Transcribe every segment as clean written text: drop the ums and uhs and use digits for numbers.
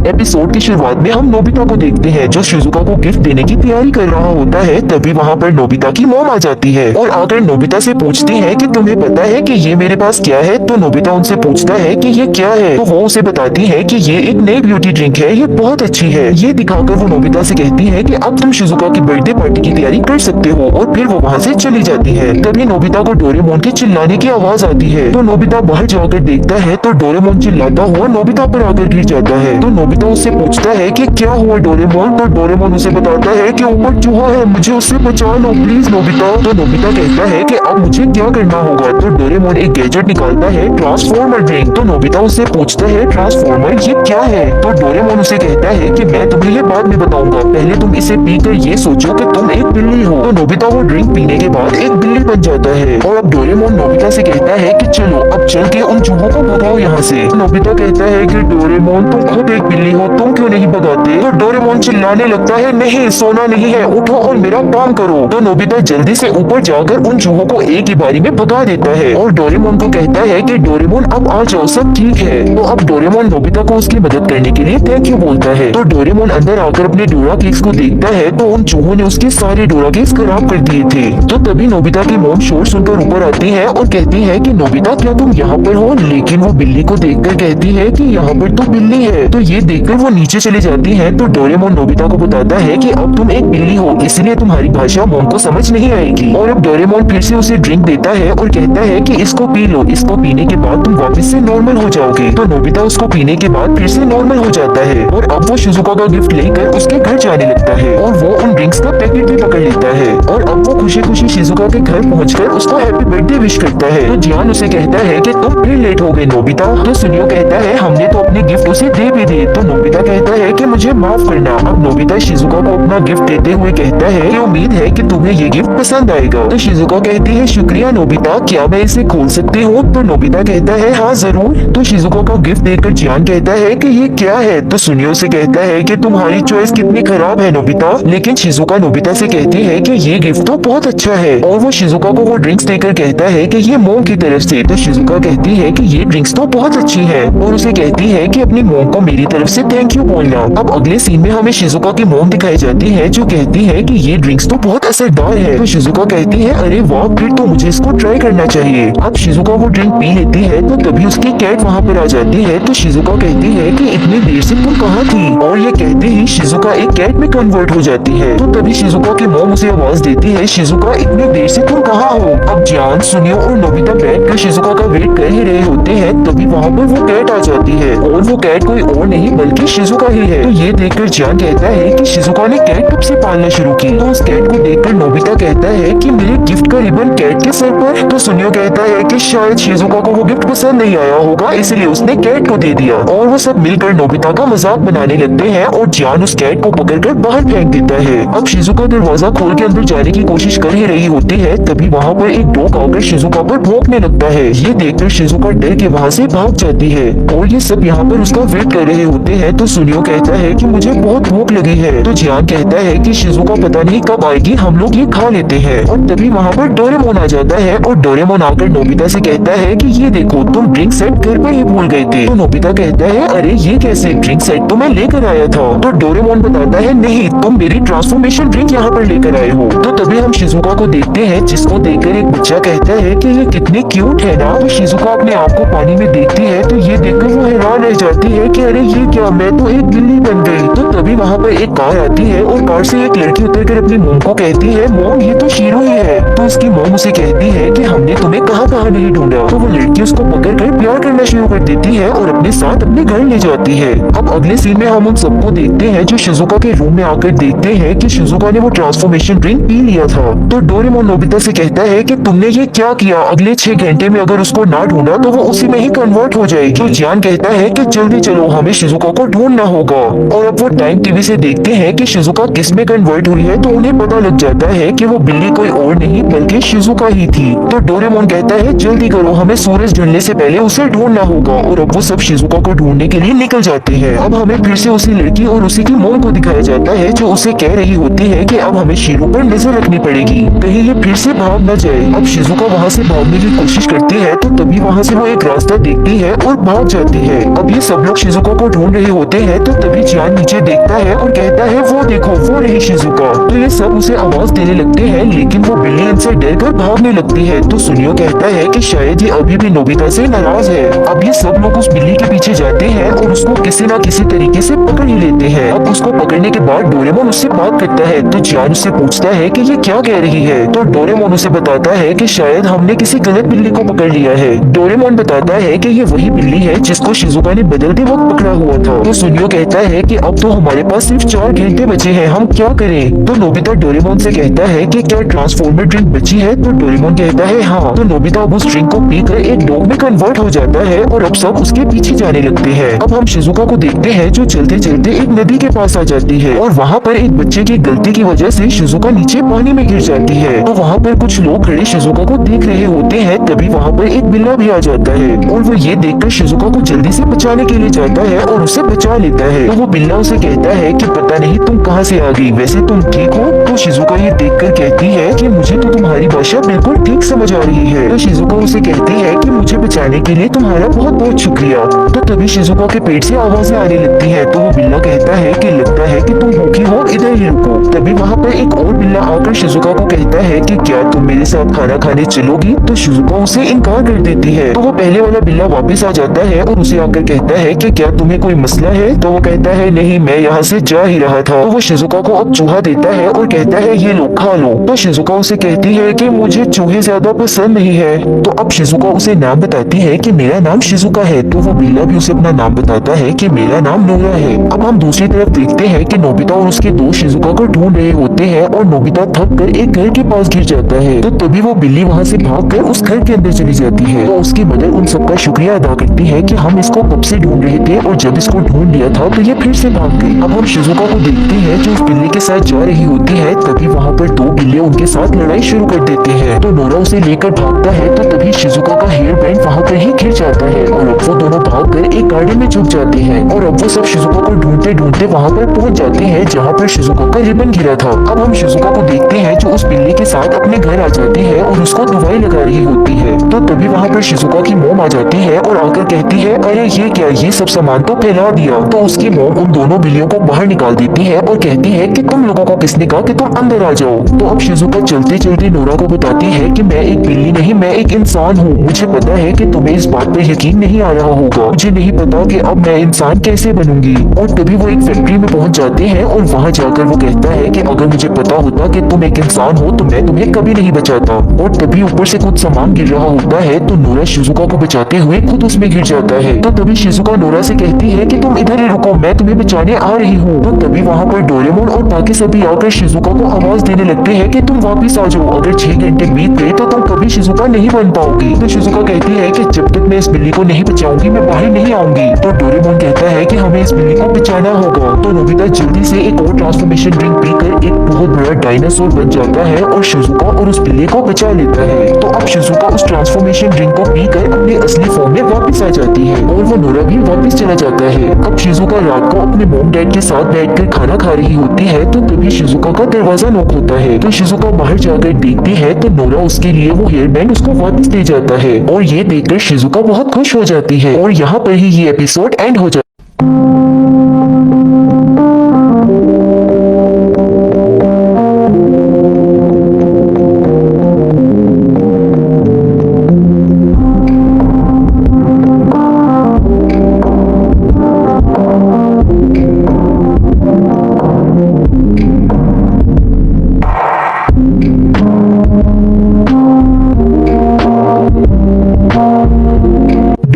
Episode की शुरुआत में हम नोबिता को देखते हैं जो शिजुका को गिफ्ट देने की तैयारी कर रहा होता है। तभी वहाँ पर नोबिता की मॉम आ जाती है और आकर नोबिता से पूछती है कि तुम्हें पता है कि ये मेरे पास क्या है। तो नोबिता उनसे पूछता है कि ये क्या है। तो वो उसे बताती है कि ये एक नई ब्यूटी ड्रिंक है, ये बहुत अच्छी है। ये दिखाकर वो नोबिता से कहती है कि अब तुम शिजुका की बर्थडे पार्टी की तैयारी कर सकते हो और फिर वो वहाँ से चली जाती है। तभी नोबिता को डोरेमोन के चिल्लाने की आवाज आती है। तो नोबिता बाहर जाकर देखता है तो डोरेमोन चिल्लाता हुआ नोबिता पर आकर गिर जाता है। तो नोबिता उससे पूछता है कि क्या हुआ डोरेमोन। तो डोरेमोन उसे बताता है कि ऊपर चूहा है, मुझे उससे बचा लो प्लीज नोबिता। तो नोबिता कहता है कि अब मुझे क्या करना होगा। तो डोरेमोन एक गैजेट निकालता है, ट्रांसफॉर्मर ड्रिंक। तो नोबिता उससे पूछता है ट्रांसफॉर्मर ये क्या है। तो डोरेमोन उसे कहता है कि मैं तुम्हें ये बाद में बताऊंगा, पहले तुम इसे पीकर ये सोचो कि तुम एक बिल्ली हो। तो नोबिता वो ड्रिंक पीने के बाद एक बिल्ली बन जाता है। और अब डोरेमोन नोबिता से कहता है कि चलो अब चल के उन चूहों को भगाओ यहाँ से। नोबिता कहता है कि डोरेमोन तुम खुद एक बिल्ली हो, तुम क्यों नहीं भगाते। तो डोरेमोन चिल्लाने लगता है नहीं सोना नहीं है, उठो और मेरा काम करो। तो नोबिता जल्दी से ऊपर जाकर उन चूहों को एक ही बारी में भगा देता है और डोरेमोन को कहता है कि डोरेमोन अब आ जाओ, सब ठीक है। तो अब डोरेमोन नोबिता को उसकी मदद करने के लिए थैंक यू बोलता है। तो डोरेमोन अंदर आकर अपने डोरा केक्स को देखता है तो उन चूहों ने उसके सारे डोरा केक्स खराब कर दिए थे। तो तभी नोबिता की मॉम शोर सुनकर ऊपर आती है और कहती है कि नोबिता क्या तुम यहाँ पर हो। लेकिन वो बिल्ली को देखकर कहती है कि यहाँ पर तो बिल्ली है। तो ये देखकर वो नीचे चली जाती है। तो डोरेमोन नोबिता को बताता है कि अब तुम एक बिल्ली हो, इसलिए तुम्हारी भाषा मॉम को समझ नहीं आएगी। और अब डोरेमोन फिर से उसे ड्रिंक देता है और कहता है कि इसको पी लो, इसको पीने के बाद तुम वापस से नॉर्मल हो जाओगे। तो नोबिता उसको पीने के बाद फिर से नॉर्मल हो जाता है और अब वो शिजुका का गिफ्ट लेकर उसके घर जाने लगता है और वो उन ड्रिंक्स का पैकेट भी पकड़ लेता है। और अब वो खुशी खुशी शिजुका के घर पहुंचकर उसको हैप्पी बर्थडे विश करता है। तो जियान उसे कहता है कि तुम फिर लेट हो गए नोबिता। तो सुनियो कहता है हमने तो अपने गिफ्ट उसे दे भी दिए। तो नोबिता कहता है कि मुझे माफ करना। अब नोबिता शिजुका को अपना गिफ्ट देते हुए कहता है कि उम्मीद है कि तुम्हें ये गिफ्ट पसंद आएगा। तो शिजुका कहती है शुक्रिया नोबिता, क्या मैं इसे खोल सकती हूँ। तो नोबिता कहता है हाँ जरूर। तो शिजुका का गिफ्ट देखकर जियान कहता है कि ये क्या है। तो सुनियो से कहता है कि तुम्हारी चॉइस कितनी खराब है नोबिता। लेकिन शिजुका नोबिता से कहती है कि ये गिफ्ट तो बहुत अच्छा है और वो शिजुका को वो ड्रिंक्स देकर कहता है कि ये मॉम की तरफ से। तो शिजुका कहती है कि ये ड्रिंक्स तो बहुत अच्छी है और उसे कहती है कि अपनी मॉम को मेरी तरफ से थैंक यू बोलना। अब अगले सीन में हमें शिजुका की मॉम दिखाई जाती है जो कहती है कि ये ड्रिंक्स तो बहुत असरदार है। तो शिजुका कहती है अरे वाह, फिर तो मुझे इसको ट्राई करना चाहिए। अब शिजुका वो ड्रिंक पी लेती है तो तभी उसकी कैट वहाँ पर आ जाती है। तो शिजुका कहती है कि इतनी देर से तुम कहाँ थी। और ये कहते ही शिजुका एक कैट में कन्वर्ट हो जाती है। तो तभी शिजुका की मॉम उसे आवाज देती है शिजुका इतनी देर से तुम कहाँ हो। अब जान सुनियो और नोबिता बैठकर शिजुका का वेट कर ही रहे होते हैं तभी वहाँ पर वो कैट आ जाती है और वो कैट कोई और नहीं बल्कि शिजुका ही है। तो ये देखकर जान कहता है कि शिजुका ने कैट कब से पालना शुरू की। तो उस कैट को देखकर नोबिता कहता है कि मेरे गिफ्ट का रिबन कैट के सर पर। तो सुनियो कहता है कि शायद शिजुका को वो गिफ्ट पसंद नहीं आया होगा इसलिए उसने कैट को दे दिया। और वो सब मिलकर नोबिता का मजाक बनाने लगते हैं और जान उस कैट को पकड़कर बाहर फेंक देता है। अब शिजुका दरवाजा खोल के अंदर जाने की कोशिश कर ही रही होती है तभी वहाँ पर एक डॉग आकर शिजुका पर भौंकने लगता है। ये देखकर शिजुका डर के वहाँ से भाग जाती है और ये सब यहाँ पर उसका वेट कर रहे होते हैं। तो सुनियो कहता है कि मुझे बहुत भूख लगी है। तो जियान कहता है कि शिजुका पता नहीं कब आएगी, हम लोग ये खा लेते हैं। और तभी वहाँ पर डोरेमोन आ जाता है और डोरेमोन आकर नोबिता से कहता है कि ये देखो तुम ड्रिंक सेट घर पर ही भूल गए थे। तो नोबिता कहता है अरे ये कैसे, ड्रिंक सेट तो मैं लेकर आया था। तो डोरेमोन बताता है नहीं, तुम मेरी ट्रांसफॉर्मेशन ड्रिंक यहाँ पर लेकर आए हो। तो तभी हम शिजुका को देखते हैं जिसको देखकर एक बच्चा कहता है कि ये कितनी क्यूट है ना। तो शिजुका अपने आप को पानी में देखती है तो ये देखकर वो हैरान रह जाती है कि अरे ये क्या, मैं तो एक बिल्ली बन गई। तो तभी वहाँ पर एक कार आती है और कार से एक लड़की उतरकर अपनी मोम को कहती है मोम ये तो शीरो ही है। तो उसकी मोम उसे कहती है कि हमने तुम्हें कहाँ कहाँ नहीं ढूंढा। तो वो लड़की उसको पकड़कर प्यार करना शुरू कर देती है और अपने साथ अपने घर ले जाती है। अब अगले सीन में हम उन सबको देखते हैं जो शिजुका के रूम में आकर देखते हैं कि शिजुका ने वो ट्रांसफॉर्मेशन ड्रिंक पी लिया था। तो डोरेमोन नोबिता से कहता है कि तुमने ये क्या किया, अगले 6 घंटे में अगर उसको ना ढूंढा तो वो उसी में ही कन्वर्ट हो जाएगी। तो जियान कहता है कि जल्दी चलो, हमें शिजुका को ढूंढना होगा। और अब वो टाइम टीवी से देखते हैं कि शिजुका किस में कन्वर्ट हुई है तो उन्हें पता लग जाता है कि वो बिल्ली कोई और नहीं बल्कि शिजुका ही थी। तो डोरेमोन कहता है जल्दी करो, हमें सूरज ढलने से पहले उसे ढूंढना होगा। और अब वो सब शिजुका को ढूंढने के लिए निकल जाते हैं। अब हमें फिर से उसी लड़की और उसी की मॉम को दिखाया जाता है जो उसे कह रही होती है कि अब हमें शीरो पर नजर रखनी पड़ेगी, कहीं ये फिर से भाग न जाए। अब शिजुका वहाँ से भागने की कोशिश करती है तो तभी वहाँ से वो एक रास्ता देखती है और भाग जाती है। अब ये सब लोग शिजुका को ढूंढ रहे होते हैं तो तभी जियान नीचे देखता है और कहता है वो देखो वो रही शिजुका। तो ये सब उसे आवाज देने लगते हैं, लेकिन वो बिल्ली इनसे डर कर भागने लगती है। तो सुनियो कहता है कि शायद ये अभी भी नोबिता से नाराज है। अब ये सब लोग उस बिल्ली के पीछे जाते हैं और उसको किसी न किसी तरीके से पकड़ ही लेते हैं। अब उसको पकड़ने के बाद डोरेमोन उससे बात करता है। तो जियान उससे पूछता है कि ये क्या कह रही है। तो डोरेमोन उसे बताता है कि शायद हमने किसी गलत बिल्ली को पकड़ लिया है। डोरेमोन बताता है कि ये वही बिल्ली है जिसको शिजुका ने बदलते वक्त पकड़ा हुआ था। तो सुनियो कहता है कि अब तो हमारे पास सिर्फ 4 घंटे बचे हैं, हम क्या करें। तो नोबिता डोरेमोन से कहता है कि क्या ट्रांसफॉर्मर ड्रिंक बची है। तो डोरेमोन कहता है हाँ। तो नोबिता अब उस ड्रिंक को पीकर एक डॉग में कन्वर्ट हो जाता है और अब सब उसके पीछे जाने लगते हैं। अब हम शिजुका को देखते हैं जो चलते चलते एक नदी के पास आ जाती है और वहाँ पर एक बच्चे की गलती की वजह से शिजुका नीचे पानी में गिर जाती है। तो वहाँ पर कुछ लोग खड़े शिजुका को देख रहे होते हैं। तभी वहाँ पर एक बिल्ला भी आ जाता है और वो ये देखकर शिजुका को जल्दी से बचाने के लिए जाता है और उसे बचा लेता है। तो वो बिल्ला उसे कहता है कि पता नहीं तुम कहाँ से आ गई, वैसे तुम ठीक हो। तो शिजुका ये देखकर कहती है कि मुझे तो तुम्हारी भाषा बिल्कुल ठीक समझ आ रही है। तो शिजुका उसे कहती है कि मुझे बचाने के लिए तुम्हारा बहुत बहुत शुक्रिया। तो तभी शिजुका के पेट से आवाजें आने लगती है। तो वो बिल्ला कहता है कि लगता है कि तुम भूखी हो, इधर ही रुको। तभी वहाँ पर एक और बिल्ला आकर शिजुका को कहता है कि क्या तुम मेरे साथ खाना खाने चलोगी। तो शिजुका उसे इनकार कर देती है। तो वो पहले वाला बिल्ला वापस आ जाता है और उसे आकर कहता है कि क्या तुम्हें कोई मसला है। तो वो कहता है नहीं, मैं यहाँ से जा ही रहा था। तो वो शिजुका को अब चूहा देता है और कहता है ये लो खा लो। तो शिजुका उसे कहती है कि मुझे चूहे ज्यादा पसंद नहीं है। तो अब शिजुका उसे नाम बताती है कि मेरा नाम शिजुका है। तो वो बिल्ला भी उसे अपना नाम बताता है कि मेरा नाम नोरा है। अब हम दूसरी तरफ देखते हैं कि नोबिता और उसके दोस्त शिजुका को ढूंढ रहे होते हैं और नोबिता थक कर एक घर के पास गिर जाता है। तो तभी वो बिल्ली वहाँ से भागकर उस घर के अंदर चली जाती है। तो उसकी मदर उन सबका शुक्रिया अदा करती है कि हम इसको कब से ढूंढ रहे थे और जब इसको ढूंढ लिया था तो ये फिर से भाग गई। अब हम शिजुका को देखते हैं जो उस बिल्ली के साथ जा रही होती है। तभी वहाँ पर 2 बिल्ले उनके साथ लड़ाई शुरू कर देते हैं। तो नोरा उसे लेकर भागता है। तो तभी शिजुका का हेयर बैंड वहाँ पर ही गिर जाता है और अब वो दोनों भागकर एक गार्डन में छुप जाते हैं। और अब वो सब शिजुका को ढूंढते ढूंढते वहाँ पर पहुँच जाते हैं जहाँ पर शिजुका का रिबन गिरा था। अब हम शिजुका को देखते हैं जो उस बिल्ली के साथ अपने घर आ जाती है और उसको दवाई लगा रही होती है। तो तभी वहाँ पर शिजुका की मोम आ जाती है और आकर कहती है अरे ये क्या, ये सब सामान तो फैला दिया। तो उसकी मोम उन दोनों बिल्लियों को बाहर निकाल देती है और कहती है कि तुम लोगों को किसने कहा कि तुम अंदर आ जाओ। तो अब शिजुका चलते चलते नोरा को बताती है कि मैं एक बिल्ली नहीं, मैं एक इंसान हूँ। मुझे पता है कि तुम्हें इस बात पर यकीन नहीं आ रहा होगा, मुझे नहीं पता कि अब मैं इंसान कैसे बनूंगी। और तभी वो एक फैक्ट्री में पहुंच जाते हैं और वहाँ जाकर वो कहता है कि अगर मुझे पता होता कि तुम एक इंसान हो तो मैं तुम्हें कभी नहीं बचाता। और तभी ऊपर से कुछ सामान गिर रहा होता है तो नोरा शिजुका को बचाते हुए खुद उसमें गिर जाता है। तो तभी शिजुका नोरा से कहती है कि तुम इधर ही रुको, मैं तुम्हें बचाने आ रही हूँ। तो तभी वहाँ पर डोरेमोन और बाकी सभी आकर शिजुका को आवाज देने लगते हैं कि तुम वापिस आ जाओ, अगर 6 घंटे बीत गए तो तुम कभी शिजुका नहीं बन पाओगी। तो शिजुका कहती है कि जब तक मैं इस बिल्ली को नहीं बचाऊंगी मैं बाहर नहीं आऊंगी। तो डोरेमोन कहता है कि हमें इस बिल्ली को बचाना होगा। तो नोबिता जल्दी से एक और ट्रांसफॉर्मेशन ड्रिंक पीकर एक बहुत बड़ा डायनासोर बन जाता है और शिजुका और उस बिल्ली को बचा लेता है। तो अब शिजुका उस ट्रांसफॉर्मेशन ड्रिंक को पीकर अपने असली फॉर्म में वापस आ जाती है और वो नोरा भी वापस चला जाता है। अब शिजुका रात को अपने मॉम डैड के साथ बैठकर खाना खा रही होती है तो तभी शिजुका का दरवाजा नॉक होता है। तो शिजुका बाहर जाकर देखती है तो नोरा उसके लिए वो हेयर बैंड उसको वापस दे जाता है और ये देखकर शिजुका बहुत खुश हो जाती है और यहाँ पर ही ये एपिसोड एंड हो जाता है।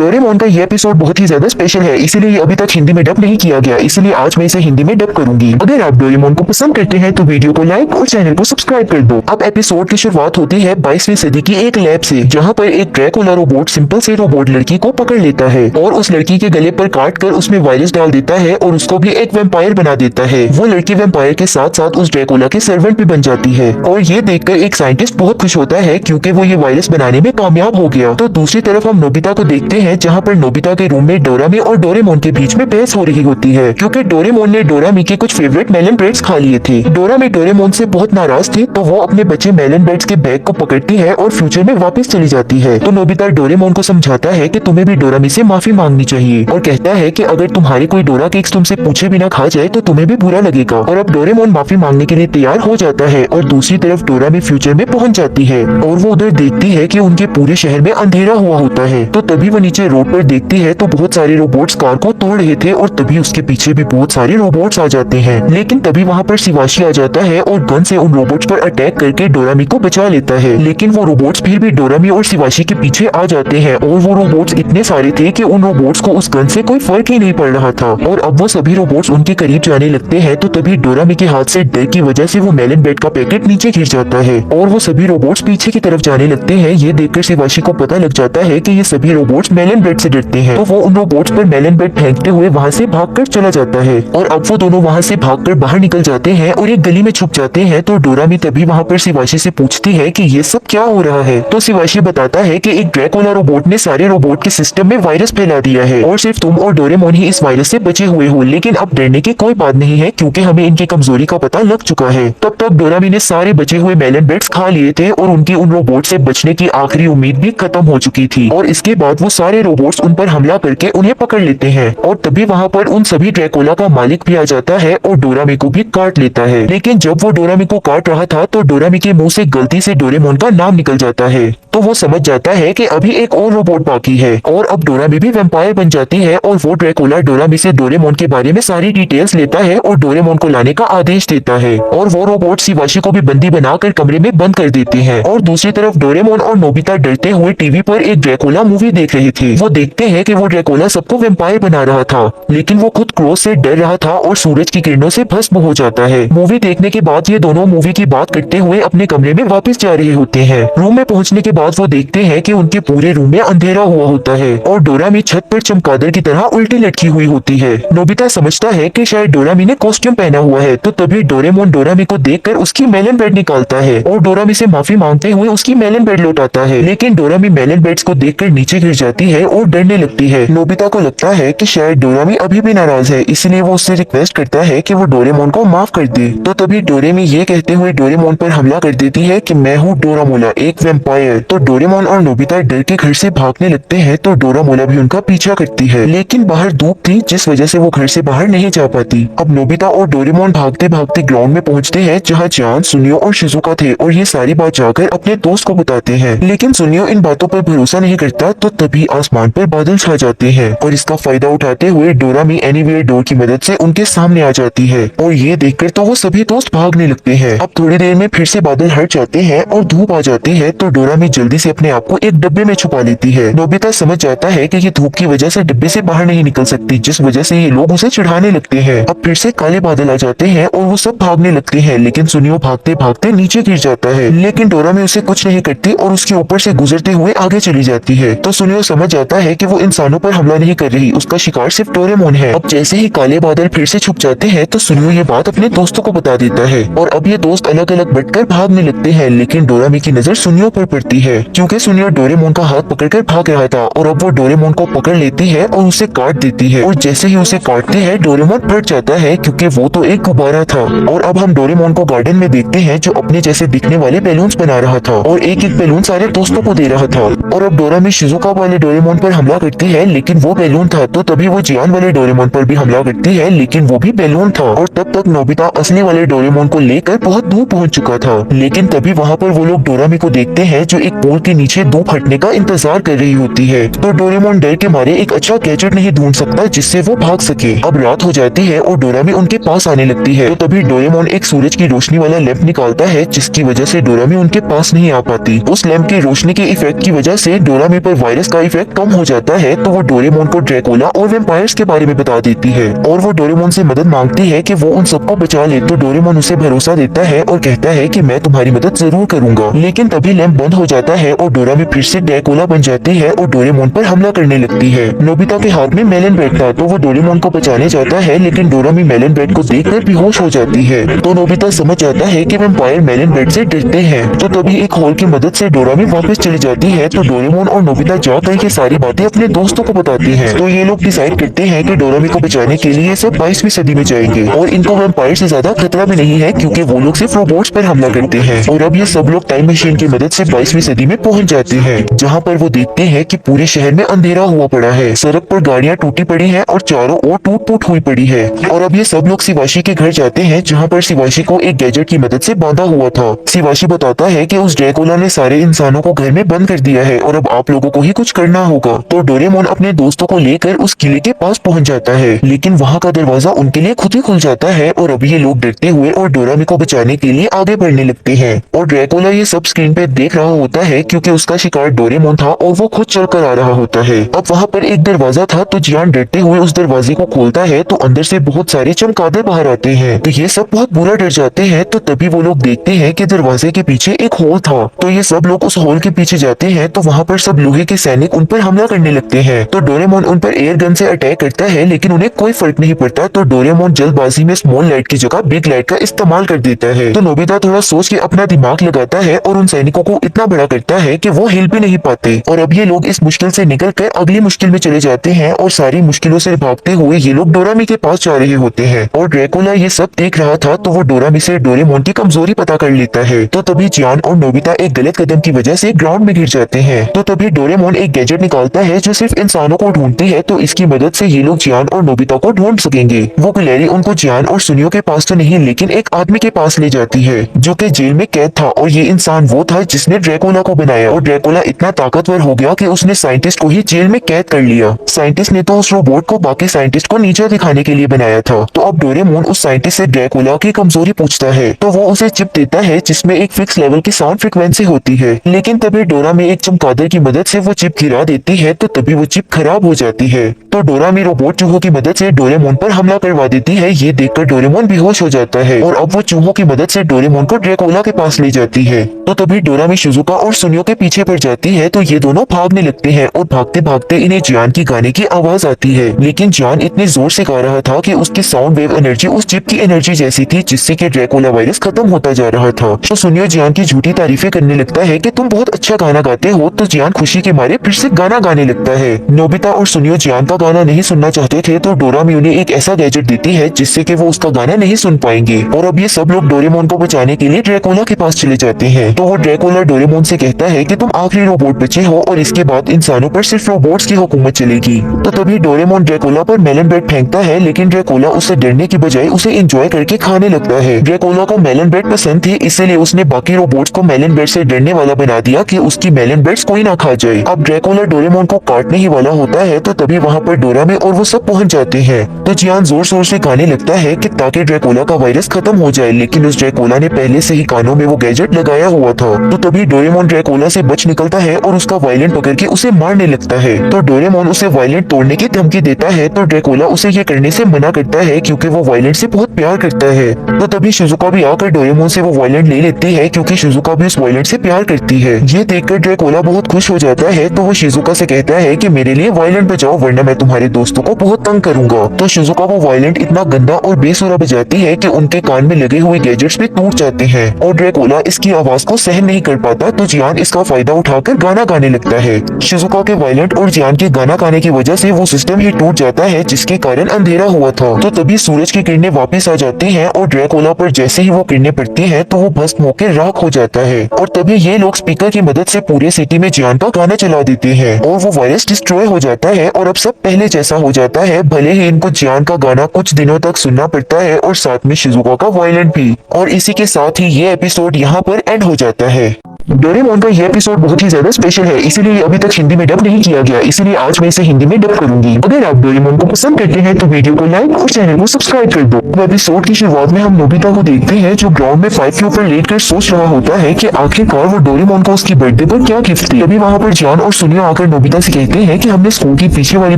डोरेमोन का ये एपिसोड बहुत ही ज्यादा स्पेशल है, इसीलिए ये अभी तक हिंदी में डब नहीं किया गया, इसलिए आज मैं इसे हिंदी में डब करूंगी। अगर आप डोरेमोन को पसंद करते हैं तो वीडियो को लाइक और चैनल को सब्सक्राइब कर दो। अब एपिसोड की शुरुआत होती है 22वीं सदी की एक लैब से, जहाँ पर एक ड्रैकुला रोबोट सिंपल से रोबोट लड़की को पकड़ लेता है और उस लड़की के गले पर काट कर उसमें वायरस डाल देता है और उसको भी एक वैम्पायर बना देता है। वो लड़की वैम्पायर के साथ साथ उस ड्रैकुला की सर्वेंट भी बन जाती है और ये देखकर एक साइंटिस्ट बहुत खुश होता है क्योंकि वो ये वायरस बनाने में कामयाब हो गया। तो दूसरी तरफ हम नोबिता को देखते हैं जहाँ पर नोबिता के रूम में डोरामी और डोरेमोन के बीच में बहस हो रही होती है, क्योंकि डोरेमोन ने डोरामी के कुछ फेवरेट मेलन ब्रेड्स खा लिए थे। डोरामी डोरेमोन से बहुत नाराज थी, तो वो अपने बचे मेलन ब्रेड्स के बैग को पकड़ती है और फ्यूचर में वापस चली जाती है। तो नोबिता डोरेमोन को समझाता है कि तुम्हें भी डोरामी से माफी मांगनी चाहिए, और कहता है कि अगर तुम्हारे कोई डोरा केक्स तुमसे पूछे बिना खा जाए तो तुम्हें भी बुरा लगेगा। और अब डोरेमोन माफी मांगने के लिए तैयार हो जाता है, और दूसरी तरफ डोरामी फ्यूचर में पहुंच जाती है और वो उधर देखती है कि उनके पूरे शहर में अंधेरा हुआ होता है। तो तभी वो नीचे रोड पर देखती है तो बहुत सारे रोबोट्स कार को तोड़ रहे थे, और तभी उसके पीछे भी बहुत सारे रोबोट्स आ जाते हैं। लेकिन तभी वहाँ पर शिवाशी आ जाता है और गन से उन रोबोट्स पर अटैक करके डोरामी को बचा लेता है। लेकिन वो रोबोट्स फिर भी डोरामी और शिवाशी के पीछे आ जाते हैं, और वो रोबोट्स इतने सारे थे कि उन रोबोट्स को उस गन से कोई फर्क ही नहीं पड़ रहा था। और अब वो सभी रोबोट्स उनके करीब जाने लगते हैं, तो तभी डोरामी के हाथ से डर की वजह से वो मेलन ब्रेड का पैकेट नीचे गिर जाता है, और वो सभी रोबोट्स पीछे की तरफ जाने लगते हैं। ये देखकर शिवाशी को पता लग जाता है कि ये सभी रोबोट्स मेलन ब्रेड से डरते हैं, तो वो उन रोबोट्स पर मेलन ब्रेड फेंकते हुए वहाँ से भागकर चला जाता है। और अब वो दोनों वहाँ से भागकर बाहर निकल जाते हैं और एक गली में छुप जाते हैं। तो डोरामी तभी वहाँ पर शिवाशी से पूछती है कि ये सब क्या हो रहा है। तो शिवाशी बताता है कि एक ड्रैकुला रोबोट ने सारे रोबोट के सिस्टम में वायरस फैला दिया है, और सिर्फ तुम और डोरेमोन ही इस वायरस से बचे हुए हो। लेकिन अब डरने की कोई बात नहीं है, क्योंकि हमें इनकी कमजोरी का पता लग चुका है। तब तक डोरामी ने सारे बचे हुए मेलन ब्रेड्स खा लिए थे, और उनकी उन रोबोट से बचने की आखिरी उम्मीद भी खत्म हो चुकी थी। और इसके बाद वो सारे रोबोट्स उन पर हमला करके उन्हें पकड़ लेते हैं, और तभी वहाँ पर उन सभी ड्रैकुला का मालिक भी आ जाता है और डोरामी को भी काट लेता है। लेकिन जब वो डोरामी को काट रहा था तो डोरामी के मुंह से गलती से डोरेमोन का नाम निकल जाता है। तो वो समझ जाता है कि अभी एक और रोबोट बाकी है, और अब डोरामी भी वैम्पायर बन जाती है। और वो ड्रैकुला डोरामी से डोरेमोन के बारे में सारी डिटेल्स लेता है और डोरेमोन को लाने का आदेश देता है। और वो रोबोट शिवाशी को भी बंदी बनाकर कमरे में बंद कर देते हैं। और दूसरी तरफ डोरेमोन और नोबिता डरते हुए टीवी पर एक ड्रैकुला मूवी देख रहे थे। वो देखते हैं कि वो ड्रैकुला सबको वैम्पायर बना रहा था, लेकिन वो खुद क्रोध से डर रहा था और सूरज की किरणों से भस्म हो जाता है। मूवी देखने के बाद ये दोनों मूवी की बात करते हुए अपने कमरे में वापस जा रहे होते हैं। रूम में पहुंचने के बाद वो देखते हैं कि उनके पूरे रूम में अंधेरा हुआ होता है, और डोरामी छत पर चमगादड़ की तरह उल्टी लटकी हुई होती है। नोबिता समझता है कि शायद डोरामी ने कॉस्ट्यूम पहना हुआ है, तो तभी डोरेमोन डोरामी को देखकर उसकी मेलन ब्रेड निकालता है और डोरामी से माफी मांगते हुए उसकी मेलन ब्रेड लौटाता है। लेकिन डोरामी मेलन ब्रेड्स को देखकर नीचे गिर जाती है और डरने लगती है। नोबिता को लगता है कि शायद डोरामी अभी भी नाराज है, इसलिए वो उससे रिक्वेस्ट करता है कि वो डोरेमोन को माफ कर दे। तो तभी डोरेमी ये कहते हुए डोरेमोन पर हमला कर देती है कि मैं हूँ डोरामोला, एक वैम्पायर। तो डोरेमोन और नोबिता डर के घर से भागने लगते हैं, तो डोरामोला भी उनका पीछा करती है। लेकिन बाहर धूप थी, जिस वजह से वो घर से बाहर नहीं जा पाती। अब नोबिता और डोरेमोन भागते भागते ग्राउंड में पहुंचते हैं, जहाँ चांद, सुनियो और शिजुका थे, और ये सारी बात जाकर अपने दोस्त को बताते हैं। लेकिन सुनियो इन बातों पर भरोसा नहीं करता। तो तभी आसमान पर बादल छा जाते हैं, और इसका फायदा उठाते हुए डोरामी एनीवेयर डोर की मदद से उनके सामने आ जाती है। और ये देखकर तो वो सभी दोस्त भागने लगते हैं। अब थोड़ी देर में फिर से बादल हट जाते हैं और धूप आ जाती है, तो डोरामी जल्दी से अपने आप को एक डब्बे में छुपा लेती है। नोबिता समझ जाता है कि ये धूप की वजह से डिब्बे से बाहर नहीं निकल सकती, जिस वजह से ये लोग उसे चिढ़ाने लगते हैं। अब फिर से काले बादल आ जाते हैं और वो सब भागने लगते हैं, लेकिन सुनियो भागते भागते नीचे गिर जाता है। लेकिन डोरामी उसे कुछ नहीं करती और उसके ऊपर से गुजरते हुए आगे चली जाती है। तो सुनियो समझ जाता है कि वो इंसानों पर हमला नहीं कर रही, उसका शिकार सिर्फ डोरेमोन है। अब जैसे ही काले बादल फिर से छुप जाते हैं, तो सुनियो ये बात अपने दोस्तों को बता देता है, और अब ये दोस्त अलग अलग बटकर भागने लगते हैं। लेकिन डोरामी की नजर सुनियो पर पड़ती है, क्योंकि सुनियो डोरेमोन का हाथ पकड़कर भाग रहा था, और अब वो डोरेमोन को पकड़ लेती है और उसे काट देती है। और जैसे ही उसे काटते हैं, डोरेमोन फट जाता है, क्योंकि वो तो एक गुब्बारा था। और अब हम डोरेमोन को गार्डन में देखते हैं, जो अपने जैसे दिखने वाले बैलून्स बना रहा था, और एक एक बैलून सारे दोस्तों को दे रहा था। और अब डोरामी शिजुका वाले डोरेमोन पर हमला करती है, लेकिन वो बैलून था। तो तभी वो जियान वाले डोरेमोन पर भी हमला करती है, लेकिन वो भी बैलून था। और तब तक नोबिता असली वाले डोरेमोन को लेकर बहुत दूर पहुंच चुका था। लेकिन तभी वहाँ पर वो लोग डोरामी को देखते हैं, जो एक पोल के नीचे धूप हटने का इंतजार कर रही होती है। तो डोरेमोन डर के मारे एक अच्छा गैजेट नहीं ढूंढ सकता जिससे वो भाग सके। अब रात हो जाती है और डोरामी उनके पास आने लगती है। तो तभी डोरेमोन एक सूरज की रोशनी वाला लैंप निकालता है, जिसकी वजह से डोरामी उनके पास नहीं आ पाती। उस लैंप की रोशनी के इफेक्ट की वजह से डोरामी पर वायरस का इफेक्ट कम हो जाता है। तो वो डोरेमोन को ड्रैकुला और वैम्पायर्स के बारे में बता देती है, और वो डोरेमोन से मदद मांगती है कि वो उन सबको बचा ले। तो डोरेमोन उसे भरोसा देता है और कहता है कि मैं तुम्हारी मदद जरूर करूंगा। लेकिन तभी लैंप बंद हो जाता जाता है और डोरामी फिर से ड्रैकुला बन जाती है और डोरेमोन पर हमला करने लगती है। नोबिता के हाथ में मेलन ब्रेड था तो वो डोरेमोन को बचाने जाता है, लेकिन डोरामी मेलन ब्रेड को देखकर बेहोश हो जाती है। तो नोबिता समझ जाता है कि वैम्पायर मेलन ब्रेड से डरते हैं। तो तभी एक होल की मदद से डोरामी वापस चली जाती है। तो डोरेमोन और नोबिता जाकर ये सारी बातें अपने दोस्तों को बताती हैं। तो ये लोग डिसाइड करते हैं कि डोरामी को बचाने के लिए सब 22वीं सदी में जाएंगे और इनको वैम्पायर से ज्यादा खतरा भी नहीं है क्योंकि वो लोग सिर्फ रोबोट्स पर हमला करते हैं। और अब ये सब लोग टाइम मशीन की मदद से 22वीं सदी में पहुंच जाते हैं, जहाँ पर वो देखते हैं कि पूरे शहर में अंधेरा हुआ पड़ा है, सड़क पर गाड़ियाँ टूटी पड़ी हैं और चारों ओर टूट फूट हुई पड़ी है। और अब ये सब लोग शिवाशी के घर जाते हैं, जहाँ पर शिवाशी को एक गैजेट की मदद से बांधा हुआ था। शिवाशी बताता है कि उस ड्रैकुला ने सारे इंसानों को घर में बंद कर दिया है और अब आप लोगों को ही कुछ करना होगा। तो डोरेमोन अपने दोस्तों को लेकर उस किले के पास पहुंच जाता है, लेकिन वहाँ का दरवाजा उनके लिए खुद ही खुल जाता है और अब ये लोग डरते हुए और डोरामी को बचाने के लिए आगे बढ़ने लगते हैं। और ड्रैकुला ये सब स्क्रीन पे देख रहा होता है क्योंकि उसका शिकार डोरेमोन था और वो खुद चलकर आ रहा होता है। अब वहाँ पर एक दरवाजा था तो जियान डरते हुए उस दरवाजे को खोलता है तो अंदर से बहुत सारे चमगादड़ बाहर आते हैं। तो ये सब बहुत बुरा डर जाते हैं। तो तभी वो लोग देखते हैं कि दरवाजे के पीछे एक होल था। तो ये सब लोग उस होल के पीछे जाते हैं तो वहाँ पर सब लोहे के सैनिक उन पर हमला करने लगते हैं। तो डोरेमोन उन पर एयर गन से अटैक करता है, लेकिन उन्हें कोई फर्क नहीं पड़ता। तो डोरेमोन जल्दबाजी में स्मॉल लाइट की जगह बिग लाइट का इस्तेमाल कर देता है। तो नोबिता थोड़ा सोच के अपना दिमाग लगाता है और उन सैनिकों को इतना बड़ा करता है कि वो हिल भी नहीं पाते। और अब ये लोग इस मुश्किल से निकल कर अगली मुश्किल में चले जाते हैं और सारी मुश्किलों से भागते हुए ये लोग डोरामी के पास जा रहे होते हैं। और ड्रैकुला ये सब देख रहा था तो वो डोरामी से डोरेमोन की कमजोरी पता कर लेता है। तो तभी जियान और नोबिता एक गलत कदम की वजह से ग्राउंड में गिर जाते हैं। तो तभी डोरेमोन एक गैजेट निकालता है जो सिर्फ इंसानों को ढूंढती है, तो इसकी मदद से ये लोग जियान और नोबिता को ढूंढ सकेंगे। वो गिलहरी उनको जियान और सुनियो के पास तो नहीं लेकिन एक आदमी के पास ले जाती है जो कि जेल में कैद था, और ये इंसान वो था जिसने ड्रैकुला को बनाया। और ड्रैकुला इतना ताकतवर हो गया कि उसने साइंटिस्ट को ही जेल में कैद कर लिया। साइंटिस्ट ने तो उस रोबोट को बाकी साइंटिस्ट को नीचा दिखाने के लिए बनाया था। तो अब डोरेमोन उस साइंटिस्ट से ड्रैकुला की कमजोरी पूछता है तो वो उसे चिप देता है जिसमें एक फिक्स लेवल की साउंड फ्रिक्वेंसी होती है। लेकिन तभी डोरा में एक चमगादड़ की मदद से वो चिप गिरा देती है तो तभी वो चिप खराब हो जाती है। तो डोरामी रोबोट चूहों की मदद से डोरेमोन पर हमला करवा देती है। ये देखकर डोरेमोन बेहोश हो जाता है और अब वो चूहों की मदद से डोरेमोन को ड्रैकुला के पास ले जाती है। तो तभी डोरामी शिजुका और सुनियो के पीछे पड़ जाती है। तो ये दोनों भागने लगते हैं और भागते भागते इन्हें जियान की गाने की आवाज आती है, लेकिन जियान इतने जोर से गा रहा था कि उसकी साउंड वेव एनर्जी उस चिप की एनर्जी जैसी थी, जिससे कि ड्रैकुला वायरस खत्म होता जा रहा था। तो सुनियो जियान की झूठी तारीफें करने लगता है कि तुम बहुत अच्छा गाना गाते हो। तो जियान खुशी के मारे फिर से गाना गाने लगता है। नोबिता और सुनियो जियान का गाना नहीं सुनना चाहते थे तो डोरामी उन्हें एक ऐसा गैजेट देती है जिससे कि वो उसका गाना नहीं सुन पाएंगे। और अब ये सब लोग डोरेमोन को बचाने के लिए ड्रैकुला के पास चले जाते हैं। तो वो ड्रैकुला डोरेमोन से कहता है कि तुम आखिरी रोबोट बचे हो और इसके बाद इंसानों पर सिर्फ रोबोट्स की हुकूमत चलेगी। तो तभी डोरेमोन ड्रैकुला पर मेलन ब्रेड फेंकता है, लेकिन ड्रैकुला उससे डरने की बजाय उसे एंजॉय करके खाने लगता है। ड्रैकुला को मेलन ब्रेड पसंद थी, इसलिए उसने बाकी रोबोट्स को मेलन ब्रेड से डरने वाला बना दिया कि उसकी मेलन ब्रेड्स कोई ना खा जाए। अब ड्रैकुला डोरेमोन को काटने ही वाला होता है तो तभी वहाँ पर डोरामी और वो सब पहुँच जाते हैं। तो जियान जोर शोर से गाने लगता है कि ताकि ड्रैकुला का वायरस खत्म हो जाए, लेकिन उस ड्रैकुला ने पहले से ही कानों में वो गैजेट लगाया हुआ था। तो तभी डोरेमोन ड्रैकुला से बच निकलता है और उसका वायलेंट पकड़ के उसे मारने लगता है। तो डोरेमोन उसे वायलेंट तोड़ने की धमकी देता है तो ड्रैकुला उसे ये करने से मना करता है क्योंकि वो वायलेंट से बहुत प्यार करता है। तो तभी शिजुका भी आकर डोरेमोन से वो वायलेंट ले लेती है क्योंकि शिजुका भी उस वायलेंट से प्यार करती है। ये देखकर ड्रैकुला बहुत खुश हो जाता है। तो वो शिजुका से कहता है कि मेरे लिए वायलेंट बजाओ वरना मैं तुम्हारे दोस्तों को बहुत तंग करूंगा। तो शिजुका वो वायलेंट इतना गंदा और बेसुरा बजाती है कि उनके कान में लगे हुए गैजेट्स भी टूट जाते हैं और ड्रैकुला इसकी आवाज को सहन नहीं कर पाता। तो जियान इसका फायदा उठाकर गाना गाने लगता है। शिजुका के वायलेंट और जियान के गाना गाने की वजह से वो सिस्टम ही टूट जाता है जिसके कारण अंधेरा हुआ था। तो तभी सूरज की किरणें वापस आ जाती हैं और ड्रैकुला पर जैसे ही वो किरणें पड़ती हैं तो वो भस्म होकर राख हो जाता है। और तभी ये लोग स्पीकर की मदद से पूरे सिटी में जियान का गाना चला देते हैं और वो वायरस डिस्ट्रॉय हो जाता है और अब सब पहले जैसा हो जाता है। भले ही इनको जियान का गाना कुछ दिनों तक सुनना पड़ता है और साथ में शिजुका का वायलेंट भी। और इसी के साथ ही ये एपिसोड यहाँ पर एंड हो जाता है। डोरेमोन का ये एपिसोड बहुत ही ज्यादा स्पेशल है, इसीलिए अभी तक हिंदी में डब नहीं किया गया, इसीलिए आज मैं इसे हिंदी में डब करूंगी। अगर आप डोरेमोन को पसंद करते हैं तो वीडियो को लाइक और चैनल को सब्सक्राइब कर दो। एपिसोड की शुरुआत में हम नोबिता को देखते हैं जो ग्राउंड में 5 के ऊपर लेटकर सोच रहा होता है कि आखिरकार वो डोरेमोन को उसकी बर्थडे पर क्या गिफ्ट दे। तभी वहाँ पर जियान और सुनियो आकर नोबिता से कहते हैं कि हमने स्कूल की पीछे वाली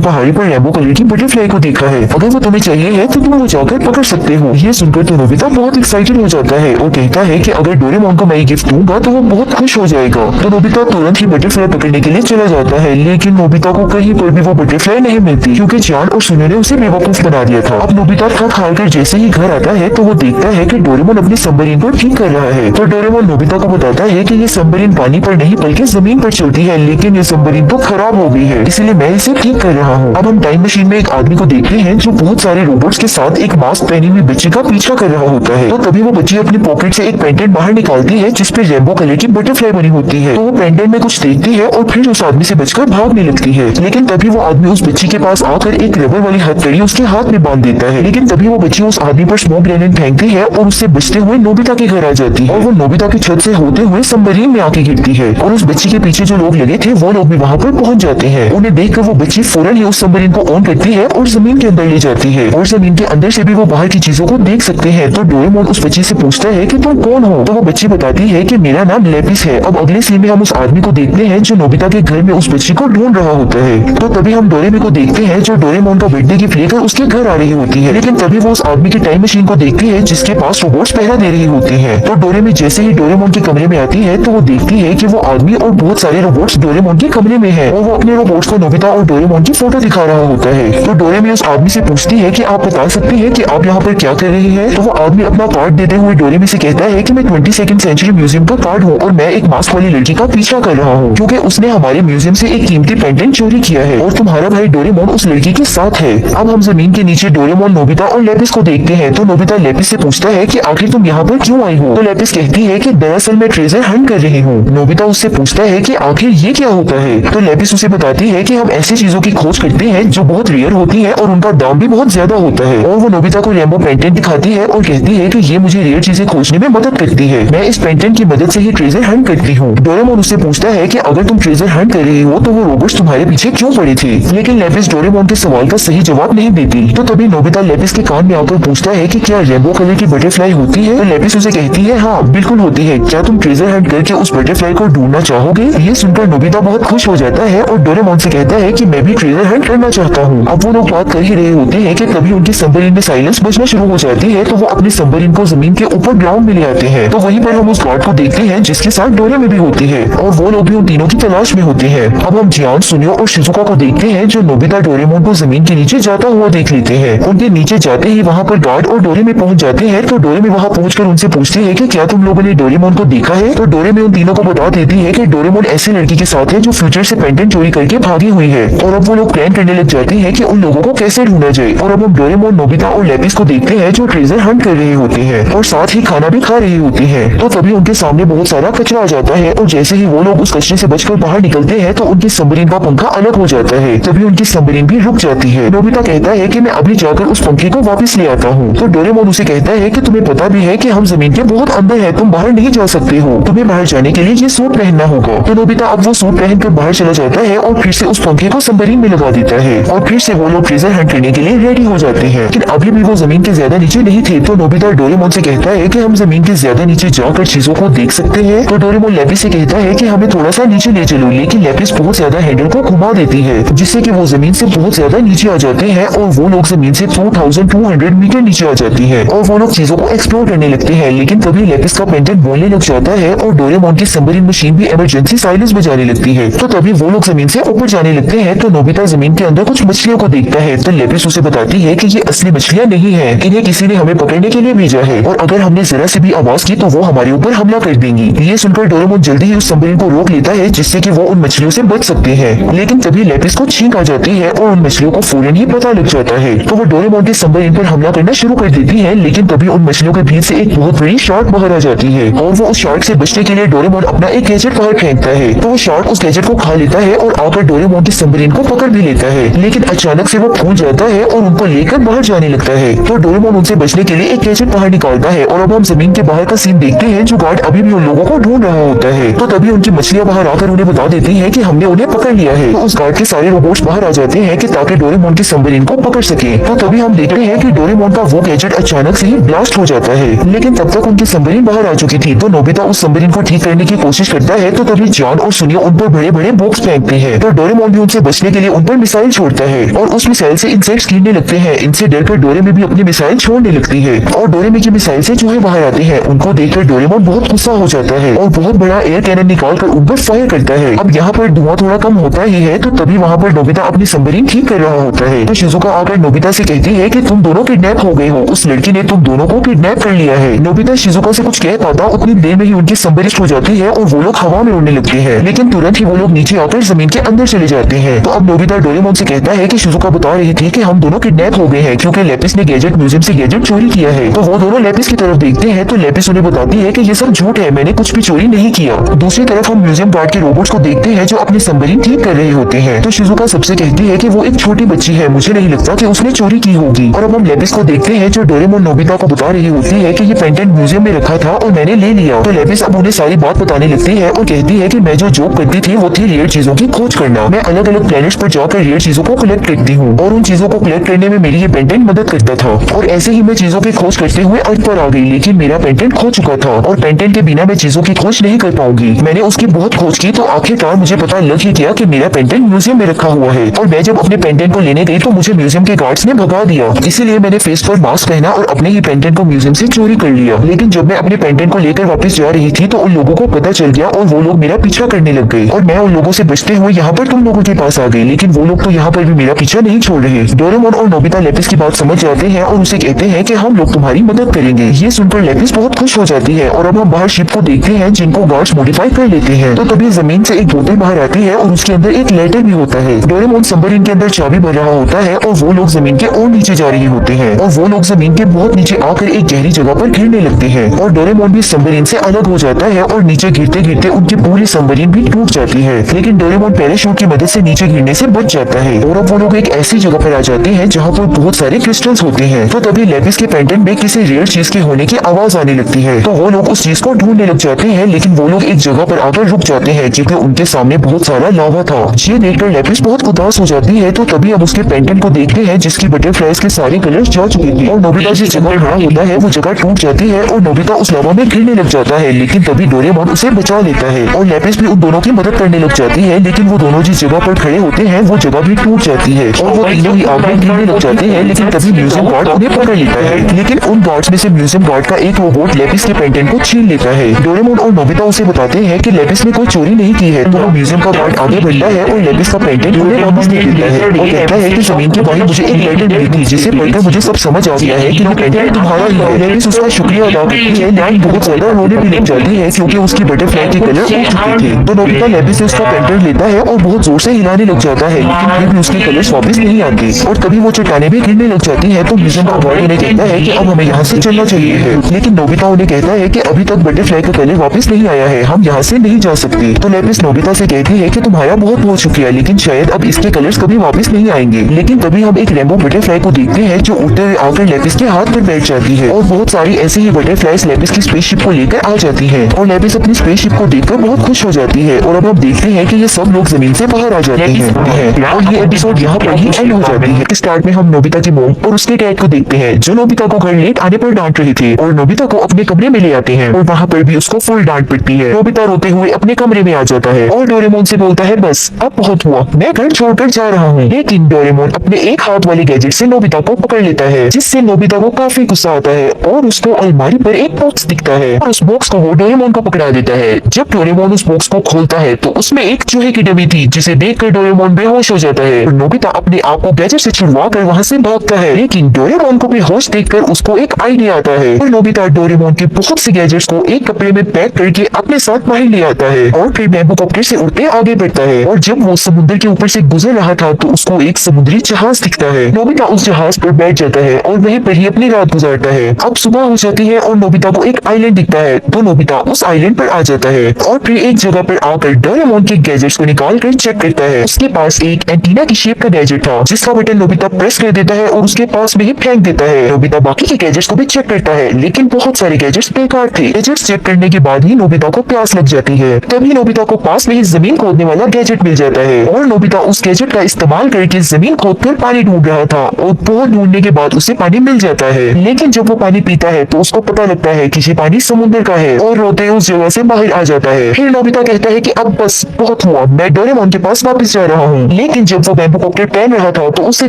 पहाड़ी पर रेनबो कलर की बटरफ्लाई को देखा है, अगर वो तुम्हें चाहिए है तो तुम वो जाकर पकड़ सकते हो। ये सुनकर तो नोबिता बहुत एक्साइटेड हो जाता है और कहता है कि अगर डोरेमोन को मैं गिफ्ट दूंगा तो वो बहुत बहुत खुश हो जाएगा। तो नोबिता तुरंत ही बटरफ्लाई पकड़ने के लिए चला जाता है, लेकिन नोबिता को कहीं पर भी वो बटरफ्लाई नहीं मिलती क्योंकि जान और सुनो ने उसे बेवकूफ बना दिया था। अब नोबिता थक हार कर जैसे ही घर आता है तो वो देखता है कि डोरेमोन अपनी सबमरीन को ठीक कर रहा है। तो डोरेमोन नोबिता को बताता है कि ये सबमरीन पानी पर नहीं बल्कि जमीन पर चलती है, लेकिन ये सबमरीन तो खराब हो गई है, इसलिए मैं इसे ठीक कर रहा हूँ। अब हम टाइम मशीन में एक आदमी को देखते हैं जो बहुत सारे रोबोट्स के साथ एक मास्क पहनी हुई बच्ची का पीछा कर रहा होता है। तो तभी वो बच्ची अपनी पॉकेट से एक पेंडेंट बाहर निकालती है जिसपे रेनबो कलर की बटरफ्लाई बनी होती है। तो वो पेंडेंट में कुछ देखती है और फिर उस आदमी से बचकर भागने लगती है, लेकिन तभी वो आदमी उस बच्ची के पास आकर एक रबर वाली हथकड़ी उसके हाथ में बांध देता है। लेकिन तभी वो बच्ची उस आदमी पर स्मोक ग्रेनेड फेंकती है और उससे बचते हुए नोबिता के घर आ जाती है और वो नोबिता की छत से होते हुए सबमरीन में आके गिरती है और उस बच्ची के पीछे जो लोग लगे थे वो लोग भी वहाँ पर पहुंच जाते हैं। उन्हें देखकर वो बच्ची फौरन ही उस सबमरीन को ऑन करती है और जमीन के अंदर ले जाती है और जमीन के अंदर से भी वो बाहर की चीजों को देख सकते हैं। तो डोरेमोन उस बच्ची से पूछता है कि तुम कौन हो? तो वो बच्ची बताती है कि मेरा नाम लेपिस है। अब अगले सीन में हम उस आदमी को देखते हैं जो नोबिता के घर में उस बच्ची को ढूंढ रहा होता है। तो तभी हम डोरेमी को देखते हैं जो डोरेमोन का बर्थडे गिफ्ट लेकर उसके घर आ रही होती है, लेकिन तभी वो उस आदमी की टाइम मशीन को देखती है जिसके पास रोबोट्स पहरा दे रही होती है। तो डोरेमी जैसे ही डोरेमोन के कमरे में आती है तो वो देखती है कि वो आदमी और बहुत सारे रोबोट्स डोरेमोन के कमरे में है और वो अपने रोबोट्स को नोबिता और डोरेमोन की फोटो दिखा रहा होता है। तो डोरेमी उस आदमी से पूछती है कि आप बता सकते हैं कि आप यहाँ पर क्या कर रहे हैं? तो वो आदमी अपना कार्ड देते हुए डोरेमी से कहता है कि मैं 22nd सेंचुरी म्यूजियम का कार्ड हूँ और मैं एक मास्क वाली लड़की का पीछा कर रहा हूँ क्योंकि उसने हमारे म्यूजियम से एक कीमती पेंडेंट चोरी किया है और तुम्हारा भाई डोरेमोन उस लड़की के साथ है। अब हम जमीन के नीचे डोरेमोन, नोबिता और लेपिस को देखते हैं। तो नोबिता लेपिस से पूछता है कि आखिर तुम यहाँ पर क्यों आई हो? तो लेपिस कहती है कि दरअसल मैं ट्रेजर हंट कर रही हूँ। नोबिता उससे पूछता है कि आखिर ये क्या होता है? तो लेपिस उसे बताती है कि हम ऐसी चीजों की खोज करते हैं जो बहुत रेयर होती है और उनका दाम भी बहुत ज्यादा होता है। और वो नोबिता को रेनबो पेंडेंट दिखाती है और कहती है कि ये मुझे रेयर चीजें खोजने में मदद करती है। मैं इस पेंडेंट की मदद से ही ट्रेजर हंट करती हूँ। डोरेमोन उससे पूछता है कि अगर तुम ट्रेजर हंट कर रही हो तो वो रोबोट्स तुम्हारे पीछे क्यों पड़े थे? लेकिन लेपिस डोरेमोन के सवाल का सही जवाब नहीं देती। तो तभी नोबिता लेपिस के कान में आकर पूछता है कि क्या रेनबो कलर की बटरफ्लाई होती है? तो लेपिस उसे कहती है हाँ बिल्कुल होती है, क्या तुम ट्रेजर हंट करके उस बटरफ्लाई को ढूंढना चाहोगे? ये सुनकर नोबिता बहुत खुश हो जाता है और डोरेमोन से कहता है कि मैं भी ट्रेजर हंट करना चाहता हूँ। अब वो लोग बात कर ही रहे होते हैं कि तभी उनकी सबमरीन में साइलेंस बजना शुरू हो जाती है। तो वो अपनी सबमरीन को जमीन के ऊपर ग्राउंड में ले आते हैं। तो वहीं पर हम उस गार्ड को देखते हैं जिसके साथ डोरेमी भी होती है और वो लोग भी उन तीनों की तलाश में होते हैं। अब हम जियान, सुनियो और शिजुका को देखते हैं जो नोबिता डोरेमोन को जमीन के नीचे जाता हुआ देख लेते हैं। उनके नीचे जाते ही वहाँ पर गार्ड और डोरेमी पहुँच जाते हैं। तो डोरेमी वहाँ पहुँचकर उनसे पूछती है कि क्या तुम लोगों ने डोरेमोन को देखा है? तो डोरेमी उन तीनों को बता देती है कि डोरेमोन ऐसी लड़की के साथ है जो फ्यूचर से पेंडेंट चोरी करके भागी हुई है। और अब वो लोग प्लान करने लग जाते हैं कि उन लोगों को कैसे ढूंढा जाए। और अब हम डोरेमोन, नोबिता और लेपिस को देखते हैं जो ट्रेजर हंट कर रहे होते हैं और साथ ही खाना भी खा रही होती है। तो तभी उनके सामने बहुत सारा कचरा आ जाता है और जैसे ही वो लोग उस कचरे से बचकर बाहर निकलते हैं तो उनकी सबमरीन का पंखा अलग हो जाता है। तभी उनकी सबमरीन भी रुक जाती है। नोबिता कहता है कि मैं अभी जाकर उस पंखे को वापस ले आता हूँ। तो डोरेमोन उसे कहता है कि तुम्हें पता भी है कि हम जमीन के बहुत अंदर है, तुम बाहर नहीं जा सकते हो, तुम्हें बाहर जाने के लिए ये सूट पहनना होगा। तो नोबिता अब वो सूट पहनकर बाहर चला जाता है और फिर से उस पंखे को सबमरीन में लगा देता है और फिर से वो लोग ट्रेजर हंट करने के लिए रेडी हो जाते हैं। लेकिन अभी भी वो जमीन के ज्यादा नीचे नहीं थे। तो नोबिता डोरेमोन से कहता है कि हम जमीन के ज्यादा नीचे जाकर चीजों को देख सकते हैं। तो डोरेमोन लेपिस से कहता है कि हमें थोड़ा सा नीचे ले चलो, लेकिन लेपिस बहुत ज्यादा हैंडल को घुमा देती है जिससे कि वो जमीन से बहुत ज्यादा नीचे आ जाते हैं और वो लोग जमीन से 2200 मीटर नीचे आ जाती है और वो लोग चीजों को एक्सप्लोर करने लगते हैं। लेकिन तभी लेपिस का पेंडेंट बोलने लग जाता है और डोरेमोन की सबमरीन मशीन भी इमरजेंसी साइलेंस बजाने लगती है। तो तभी वो लोग जमीन से ऊपर जाने लगते हैं। तो नोबिता जमीन के अंदर कुछ मछलियों को देखता है। तो लेपिस उसे बताती है कि ये असली मछलियां नहीं है, इन्हें किसी ने हमें पकड़ने के लिए भेजा है और अगर हमने जरा सी भी आवाज की तो वो हमारे ऊपर हमला कर देंगी। ये सुनकर डोरेमोन जल्दी ही उस सबमरीन को रोक लेता है जिससे कि वो उन मछलियों से बच सकते हैं। लेकिन तभी लेपिस को छींक आ जाती है और उन मछलियों को फौरन ही पता लग जाता है। तो वो डोरेमोन के सबमरीन पर हमला करना शुरू कर देती है। लेकिन तभी उन मछलियों के भीड़ से एक बहुत बड़ी शार्क बाहर आ जाती है और वो उस शार्क से बचने के लिए डोरेमोन अपना एक गैजेट बाहर फेंकता है। तो वो शार्क उस गैजेट को खा लेता है और आकर डोरेमोन के सबमरीन को पकड़ भी लेता है। लेकिन अचानक से वो फूल जाता है और उनको लेकर बाहर जाने लगता है। तो डोरेमोन उनसे बचने के लिए एक गैजेट बाहर निकालता है और अब हम जमीन के बाहर का सीन देखते हैं जो गार्ड अभी भी उन लोगों को ढूंढ रहा होता है। तो तभी उनकी मछलियां बाहर आकर उन्हें बता देती हैं कि हमने उन्हें पकड़ लिया है। तो उस गार्ड के सारे रोबोट्स बाहर आ जाते हैं कि ताकि डोरेमोन की सबमरीन को पकड़ सके। तो तभी हम देखते हैं कि डोरेमोन का वो गैजेट अचानक से ही ब्लास्ट हो जाता है। लेकिन तब तक उनकी सबमरीन बाहर आ चुकी थी। तो नोबिता उस सबमरीन को ठीक करने की कोशिश करता है। तो तभी जॉन और सुनियो उन पर बड़े बड़े बॉक्स फेंकते हैं। तो डोरेमोन भी उनसे बचने के लिए उन पर मिसाइल छोड़ता है और उस मिसाइल से इंसेक्ट्स गिरने लगते हैं। इनसे डरकर डोरेमी भी अपनी मिसाइल छोड़ने लगती है और डोरेमी की मिसाइल से चूहे बाहर आते हैं। उनको देखकर डोरेमोन बहुत गुस्सा हो जाता है और बहुत बड़ा एयर कैनन निकाल कर ऊपर फायर करता है। अब यहाँ पर धुआं थोड़ा कम होता ही है, तो तभी वहाँ पर नोबिता अपनी सबमरीन ठीक कर रहा होता है। तो शिजुका आकर नोबिता से कहती है कि तुम दोनों किडनैप हो गए हो, उस लड़की ने तुम दोनों को किडनैप कर लिया है। नोबिता शिजुका से कुछ कह पाता उतनी देर में ही उनकी सबमरीन हो जाती है और वो लोग हवा में उड़ने लगते हैं, लेकिन तुरंत ही वो लोग नीचे आकर जमीन के अंदर चले जाते हैं। तो अब नोबिता डोरेमोन से कहता है कि शिजुका बता रही थी कि हम दोनों किडनैप हो गए हैं क्योंकि लेपिस ने गैजेट म्यूजियम से गैजेट चोरी किया है। तो वो दोनों लेपिस की तरफ देखते हैं तो लेपिस उन्हें बताती है कि ये सब झूठ है, मैंने कुछ भी चोरी नहीं किया। दूसरी तरफ हम म्यूजियम गार्ड के रोबोट्स को देखते हैं जो अपनी सबमरीन ठीक कर रहे होते हैं। तो शिजुका सबसे कहती है कि वो एक छोटी बच्ची है, मुझे नहीं लगता कि उसने चोरी की होगी। और अब हम लेपिस को देखते हैं जो डोरेमोन नोबिता को बता रही होती है कि ये पेंडेंट म्यूजियम में रखा था और मैंने ले लिया। तो लेपिस अब उन्हें सारी बात बताने लगती है और कहती है कि मैं जो जॉब करती थी वो थी रेयर चीजों की खोज करना। मैं अलग अलग प्लैनेट्स पर जाकर रेयर चीजों को कलेक्ट करती हूँ और उन चीजों को कलेक्ट करने में मेरी ये पेंडेंट मदद करता था। और ऐसे ही मैं चीजों की खोज करते हुए अर्थ पर आ गई, लेकिन मेरा पेंडेंट खो चुका था और पेंडेंट के बिना मैं चीजों की खोज नहीं कर पाऊंगी। मैंने उसकी बहुत खोज की तो आखिरकार मुझे पता लग ही गया कि मेरा पेंडेंट म्यूजियम में रखा हुआ है। और मैं जब अपने पेंडेंट को लेने गई तो मुझे म्यूजियम के गार्ड्स ने भगा दिया, इसीलिए मैंने फेस पर मास्क पहना और अपने ही पेंडेंट को म्यूजियम से चोरी कर लिया। लेकिन जब मैं अपने पेंडेंट को लेकर वापस जा रही थी तो उन लोगों को पता चल गया और वो लोग मेरा पीछा करने लग गए और मैं उन लोगों से बचते हुए यहाँ पर तुम लोगों के पास आ गई, लेकिन वो लोग तो यहाँ पर भी मेरा पीछा नहीं छोड़ रहे। डोरेमोन और नोबिता लेपिस की बात समझ जाते हैं और उसे कहते हैं कि हम लोग तुम्हारी मदद करेंगे। ये सुनकर लेपिस बहुत खुश हो जाती है और अब हम बाहर शिप को देखते हैं जिनको गार्ड्स मॉडिफाई कर लेते हैं। तो तभी जमीन से एक बोतल बाहर आती है और उसके अंदर एक लेटर भी होता है। डोरेमोन सबमरीन के अंदर चाबी भर रहा होता है और वो लोग जमीन के और नीचे जा रहे होते हैं और वो लोग जमीन के बहुत नीचे आकर एक गहरी जगह पर गिरने लगते हैं और डोरेमोन भी सबमरीन से अलग हो जाता है और नीचे गिरते गिरते उनकी पूरी सबमरीन भी टूट जाती है। लेकिन डोरेमोन पैराशूट की मदद से नीचे गिरने से बच जाता है और अब वो लोग एक ऐसी जगह पर आ जाते हैं जहाँ पर बहुत सारे क्रिस्टल्स होते हैं। तो तभी लेपिस के पेंडेंट में किसी रेयर चीज के होने की आवाज आने लगती है, तो वो लोग उस चीज को ढूंढने लग जाते हैं, लेकिन वो लोग एक जगह पर आकर रुक जाते हैं क्योंकि उनके सामने बहुत सारा लावा था। ये देखकर लेपिस बहुत उदास हो जाती है। तो तभी अब उसके पेंडेंट को देखते हैं जिसकी बटरफ्लाइज के सारे कलर्स जा चुके थे और नोबिता जिस जगह खड़ा होता है वो जगह टूट जाती है और नोबिता उस लावा में गिरने लग जाता है, लेकिन तभी डोरेमोन उसे बचा लेता है और लेपिस भी उन दोनों की मदद करने लग जाती है। लेकिन वो दोनों जिस जगह पर खड़े होते हैं वो जगह भी टूट जाती है और वो तीनों ही आग में गिरने लग जाते हैं। लेकिन तभी म्यूजियम गार्ड उन्हें पकड़ लेता है, लेकिन उन गार्ड्स में से म्यूजियम गार्ड का एक रोबोट लेपिस के पेंडेंट को छीन लेता है। डोरेमोन और नोबिता उसे बताते हैं कि लेपिस ने कोई चोरी नहीं की है। तो वो म्यूजियम का गार्ड आगे बढ़ता है और लेपिस का पेंडेंट उन्हें वापस दे देता है और कहता है कि जमीन के बाहर मुझे एक लेटर मिली थी जिसे पढ़कर मुझे सब समझ आ गया है कि ये पेंडेंट तुम्हारा ही है। लेपिस उसका शुक्रिया अदा करती है, लेकिन बहुत ज्यादा रोने भी लग जाती है क्योंकि उसकी बटरफ्लाई के कलर उड़ चुके थे। तो नोबिता लेपिस से उसका पेंडेंट लेता है और बहुत जोर से हिलाने लग जाता है, लेकिन फिर भी उसके कलर्स वापस नहीं आते और तभी वो चट्टाने भी गिरने लग जाती है। तो म्यूजियम का गार्ड उन्हें कहता है कि अब हमें यहाँ से चलना चाहिए है, लेकिन नोबिता उन्हें कहता है कि अभी तक बटरफ्लाई का कलर वापस नहीं आया है, हम यहाँ से नहीं जा सकते। तो लेपिस नोबिता से कहती है कि तुम्हारा बहुत बहुत शुक्रिया, लेकिन शायद अब इसके कलर्स कभी वापस नहीं आएंगे। लेकिन तभी हम एक रेनबो बटरफ्लाई को देखते हैं जो उड़ते हुए आकर लेपिस के हाथ पर बैठ जाती है और बहुत सारी ऐसी ही बटरफ्लाइज लेपिस की स्पेसशिप को लेकर आ जाती है और लेपिस अपनी स्पेसशिप को देखकर बहुत खुश हो जाती है। और अब हम देखते हैं कि ये सब लोग जमीन से बाहर आ जाते हैं और ये एपिसोड यहाँ पर ही एंड हो जाती है। स्टार्ट में हम नोबिता की मॉम और उसके डैड को देखते हैं जो नोबिता को घर लेट आने पर डांट रहे थे और नोबिता को अपने कमरे में ले आते हैं और वहाँ पर भी उसको फुल डांट पड़ती है। नोबिता रोते हुए अपने कमरे में आ जाता है और डोरेमोन से बोलता है बस अब बहुत हुआ, मैं घर छोड़कर जा रहा हूँ। लेकिन डोरेमोन अपने एक हाथ वाले गैजेट से नोबिता को पकड़ लेता है जिससे नोबिता को काफी गुस्सा आता है और उसको अलमारी पर एक बॉक्स दिखता है और उस बॉक्स को वो डोरेमोन को पकड़ा देता है। जब डोरेमोन उस बॉक्स को खोलता है तो उसमें एक चूहे की डब्बी थी जिसे देखकर डोरेमोन बेहोश हो जाता है और नोबिता अपने आप को गैजेट से छुड़वा कर वहाँ से भागता है। लेकिन डोरेमोन को बेहोश देखकर उसको एक आइडिया आता है और नोबिता डोरेमोन के बहुत से गैजेट्स को एक कपड़े में पैक करके अपने साथ बाहर ले आता है और फिर बैम्बू कॉप्टर से उड़ते आगे बढ़ता है और जब वो समुद्र के ऊपर से गुजर रहा था तो उसको एक समुद्री जहाज दिखता है। नोबिता उस जहाज पर बैठ जाता है और वहीं पर ही अपनी रात गुजारता है। अब सुबह हो जाती है और नोबिता को एक आइलैंड दिखता है तो नोबिता उस आइलैंड पर आ जाता है और फिर एक जगह पर आकर डोरेमोन के गैजेट्स को निकाल कर चेक करता है। उसके पास एक एंटीना की शेप का गैजेट था जिसका बटन नोबिता प्रेस कर देता है और उसके पास में ही फेंक देता है। नोबिता बाकी के गैजेट्स को भी चेक करता है लेकिन बहुत सारे गैजेट्स बेकार थे। गैजेट्स चेक करने के बाद ही नोबिता को प्यास लग जाती है। तभी नोबिता को पास में ही जमीन खोदने वाला गैजेट मिल जाता है और नोबिता उस गैजेट का इस्तेमाल करके जमीन खोदकर पानी ढूंढ रहा था और बहुत ढूंढने के बाद उसे पानी मिल जाता है। लेकिन जब वो पानी पीता है तो उसको पता लगता है कि ये पानी समुद्र का है और रोते उस जगह से बाहर आ जाता है। फिर नोबिता कहता है कि अब बस बहुत हुआ, मैं डोरेमोन के पास वापस जा रहा हूँ। लेकिन जब वो बैम्बू कॉप्टर पहन रहा था तो उससे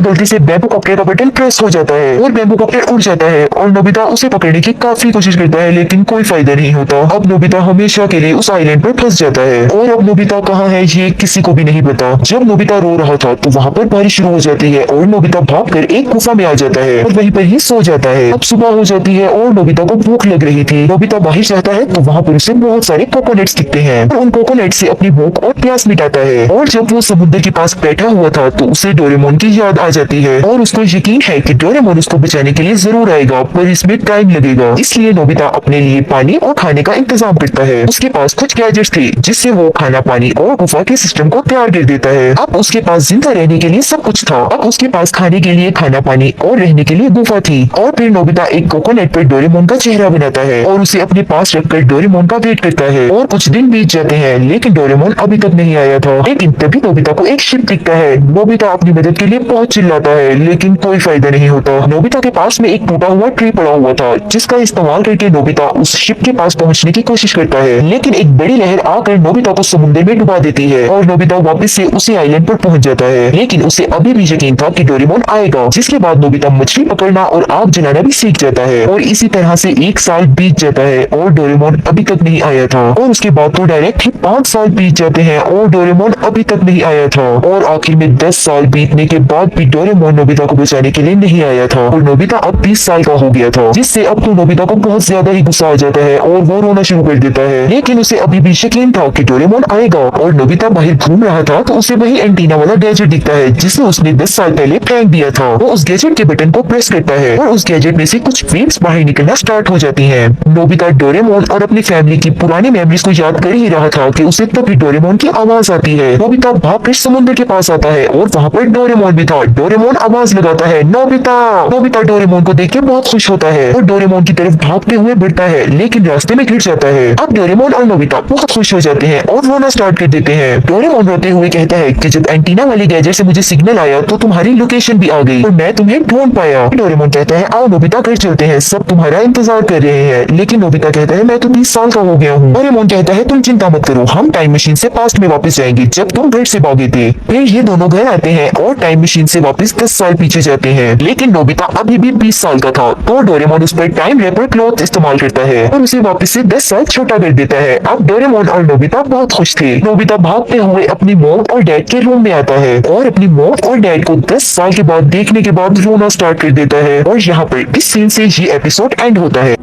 गलती से बैम्बू कॉप्टर का बटन प्रेस हो जाता है और बैम्बू कॉप्टर उड़ जाता है और नोबिता उसे पकड़ने की काफी कोशिश करता है लेकिन कोई फायदा नहीं होता। अब नोबिता नोबिता हमेशा के लिए उस आइलैंड पर फंस जाता है। और अब नोबिता कहाँ है ये किसी को भी नहीं पता। जब नोबिता रो रहा था तो वहाँ पर बारिश शुरू हो जाती है और नोबिता भागकर एक गुफा में आ जाता है और वहीं पर ही सो जाता है। अब सुबह हो जाती है और नोबिता को भूख लग रही थी। नोबिता बाहर जाता है तो वहाँ पर उसे बहुत सारे कोकोनट्स दिखते हैं और उन कोकोनट से अपनी भूख और प्यास मिटाता है। और जब वो समुद्र के पास बैठा हुआ था तो उसे डोरेमोन की याद आ जाती है और उसको यकीन है कि डोरेमोन उसको बचाने के लिए जरूर आएगा, पर इसमें टाइम लगेगा। इसलिए नोबिता अपने लिए पानी और खाने का इंतजाम करता है। उसके पास कुछ गैजेट्स थे जिससे वो खाना, पानी और गुफा के सिस्टम को तैयार कर देता है। अब उसके पास जिंदा रहने के लिए सब कुछ था। अब उसके पास खाने के लिए खाना, पानी और रहने के लिए गुफा थी। और फिर नोबिता एक कोकोनट पर डोरेमोन का चेहरा बनाता है और उसे अपने पास रखकर डोरेमोन का वेट करता है। और कुछ दिन बीत जाते हैं लेकिन डोरेमोन अभी तक नहीं आया था। लेकिन तभी नोबिता को एक शिप दिखता है। नोबिता अपनी मदद के लिए बहुत चिल्लाता है लेकिन कोई फायदा नहीं होता। नोबिता के पास में एक टूटा हुआ ट्री पड़ा हुआ था जिसका इस्तेमाल करके नोबिता उस शिप के पास पहुंचने की कोशिश करता है, लेकिन एक बड़ी लहर आकर नोबिता को समुद्र में डुबा देती है और नोबिता वापस से उसी आइलैंड पर पहुंच जाता है। लेकिन उसे अभी भी यकीन था कि डोरेमोन आएगा, जिसके बाद नोबिता मछली पकड़ना और आग जलाना भी सीख जाता है। और इसी तरह से 1 साल बीत जाता है और डोरेमोन अभी तक नहीं आया था। और उसके बाद तो डायरेक्ट ही 5 साल बीत जाते हैं और डोरेमोन अभी तक नहीं आया था। और आखिर में 10 साल बीतने के बाद भी डोरेमोन नोबिता को बचाने के लिए नहीं आया था और नोबिता अब 20 साल का हो गया था, जिससे अब तो नोबिता को बहुत ज्यादा ही गुस्सा आ जाता है और वो रोना शुरू कर देता है। लेकिन उसे अभी भी यकीन था कि डोरेमोन आएगा। और नोबिता बाहर घूम रहा था तो उसे वही एंटीना वाला गैजेट दिखता है जिसे उसने 10 साल पहले फेंक दिया था। वो उस गैजेट के बटन को प्रेस करता है और उस गैजेट में से कुछ वेव्स बाहर निकलना स्टार्ट हो जाती हैं। नोबिता डोरेमोन और अपनी फैमिली की पुरानी मेमोरीज को याद कर ही रहा था कि उसे तभी डोरेमोन की आवाज आती है। नोबिता भागकर समुद्र के पास आता है और वहाँ पर डोरेमोन भी था। डोरेमोन आवाज लगाता है, नोबिता। नोबिता डोरेमोन को देख के बहुत खुश होता है और डोरेमोन की तरफ भागते हुए बढ़ता है, लेकिन रास्ते में गिर जाता है। अब डोरेमोन और नोबिता बहुत खुश हो जाते हैं और रोना स्टार्ट कर देते हैं। डोरेमोन रोते हुए कहता है कि जब एंटीना वाले गैजेट से मुझे सिग्नल आया तो तुम्हारी लोकेशन भी आ गई और मैं तुम्हें ढूंढ पाया। डोरेमोन कहता है, आओ नोबिता घर चलते हैं, सब तुम्हारा इंतजार कर रहे हैं। लेकिन नोबिता कहता है, मैं तो 20 साल का हो गया हूँ। डोरेमोन कहता है, तुम चिंता मत करो, हम टाइम मशीन से पास्ट में वापस जाएंगे जब तुम घर से भागे थे। फिर ये दोनों घर आते हैं और टाइम मशीन से वापस 10 साल पीछे जाते हैं। लेकिन नोबिता अभी भी 20 साल का था तो डोरेमोन उस पर टाइम रैपर क्लॉथ इस्तेमाल करता है और उसे वापस से 10 साल छोटा कर देता है। अब डोरेमोन और नोबिता बहुत खुश थे। नोबिता भागते हुए अपनी मॉम और डैड के रूम में आता है और अपनी मॉम और डैड को 10 साल के बाद देखने के बाद रोना स्टार्ट कर देता है। और यहाँ पर इस सीन से ये एपिसोड एंड होता है।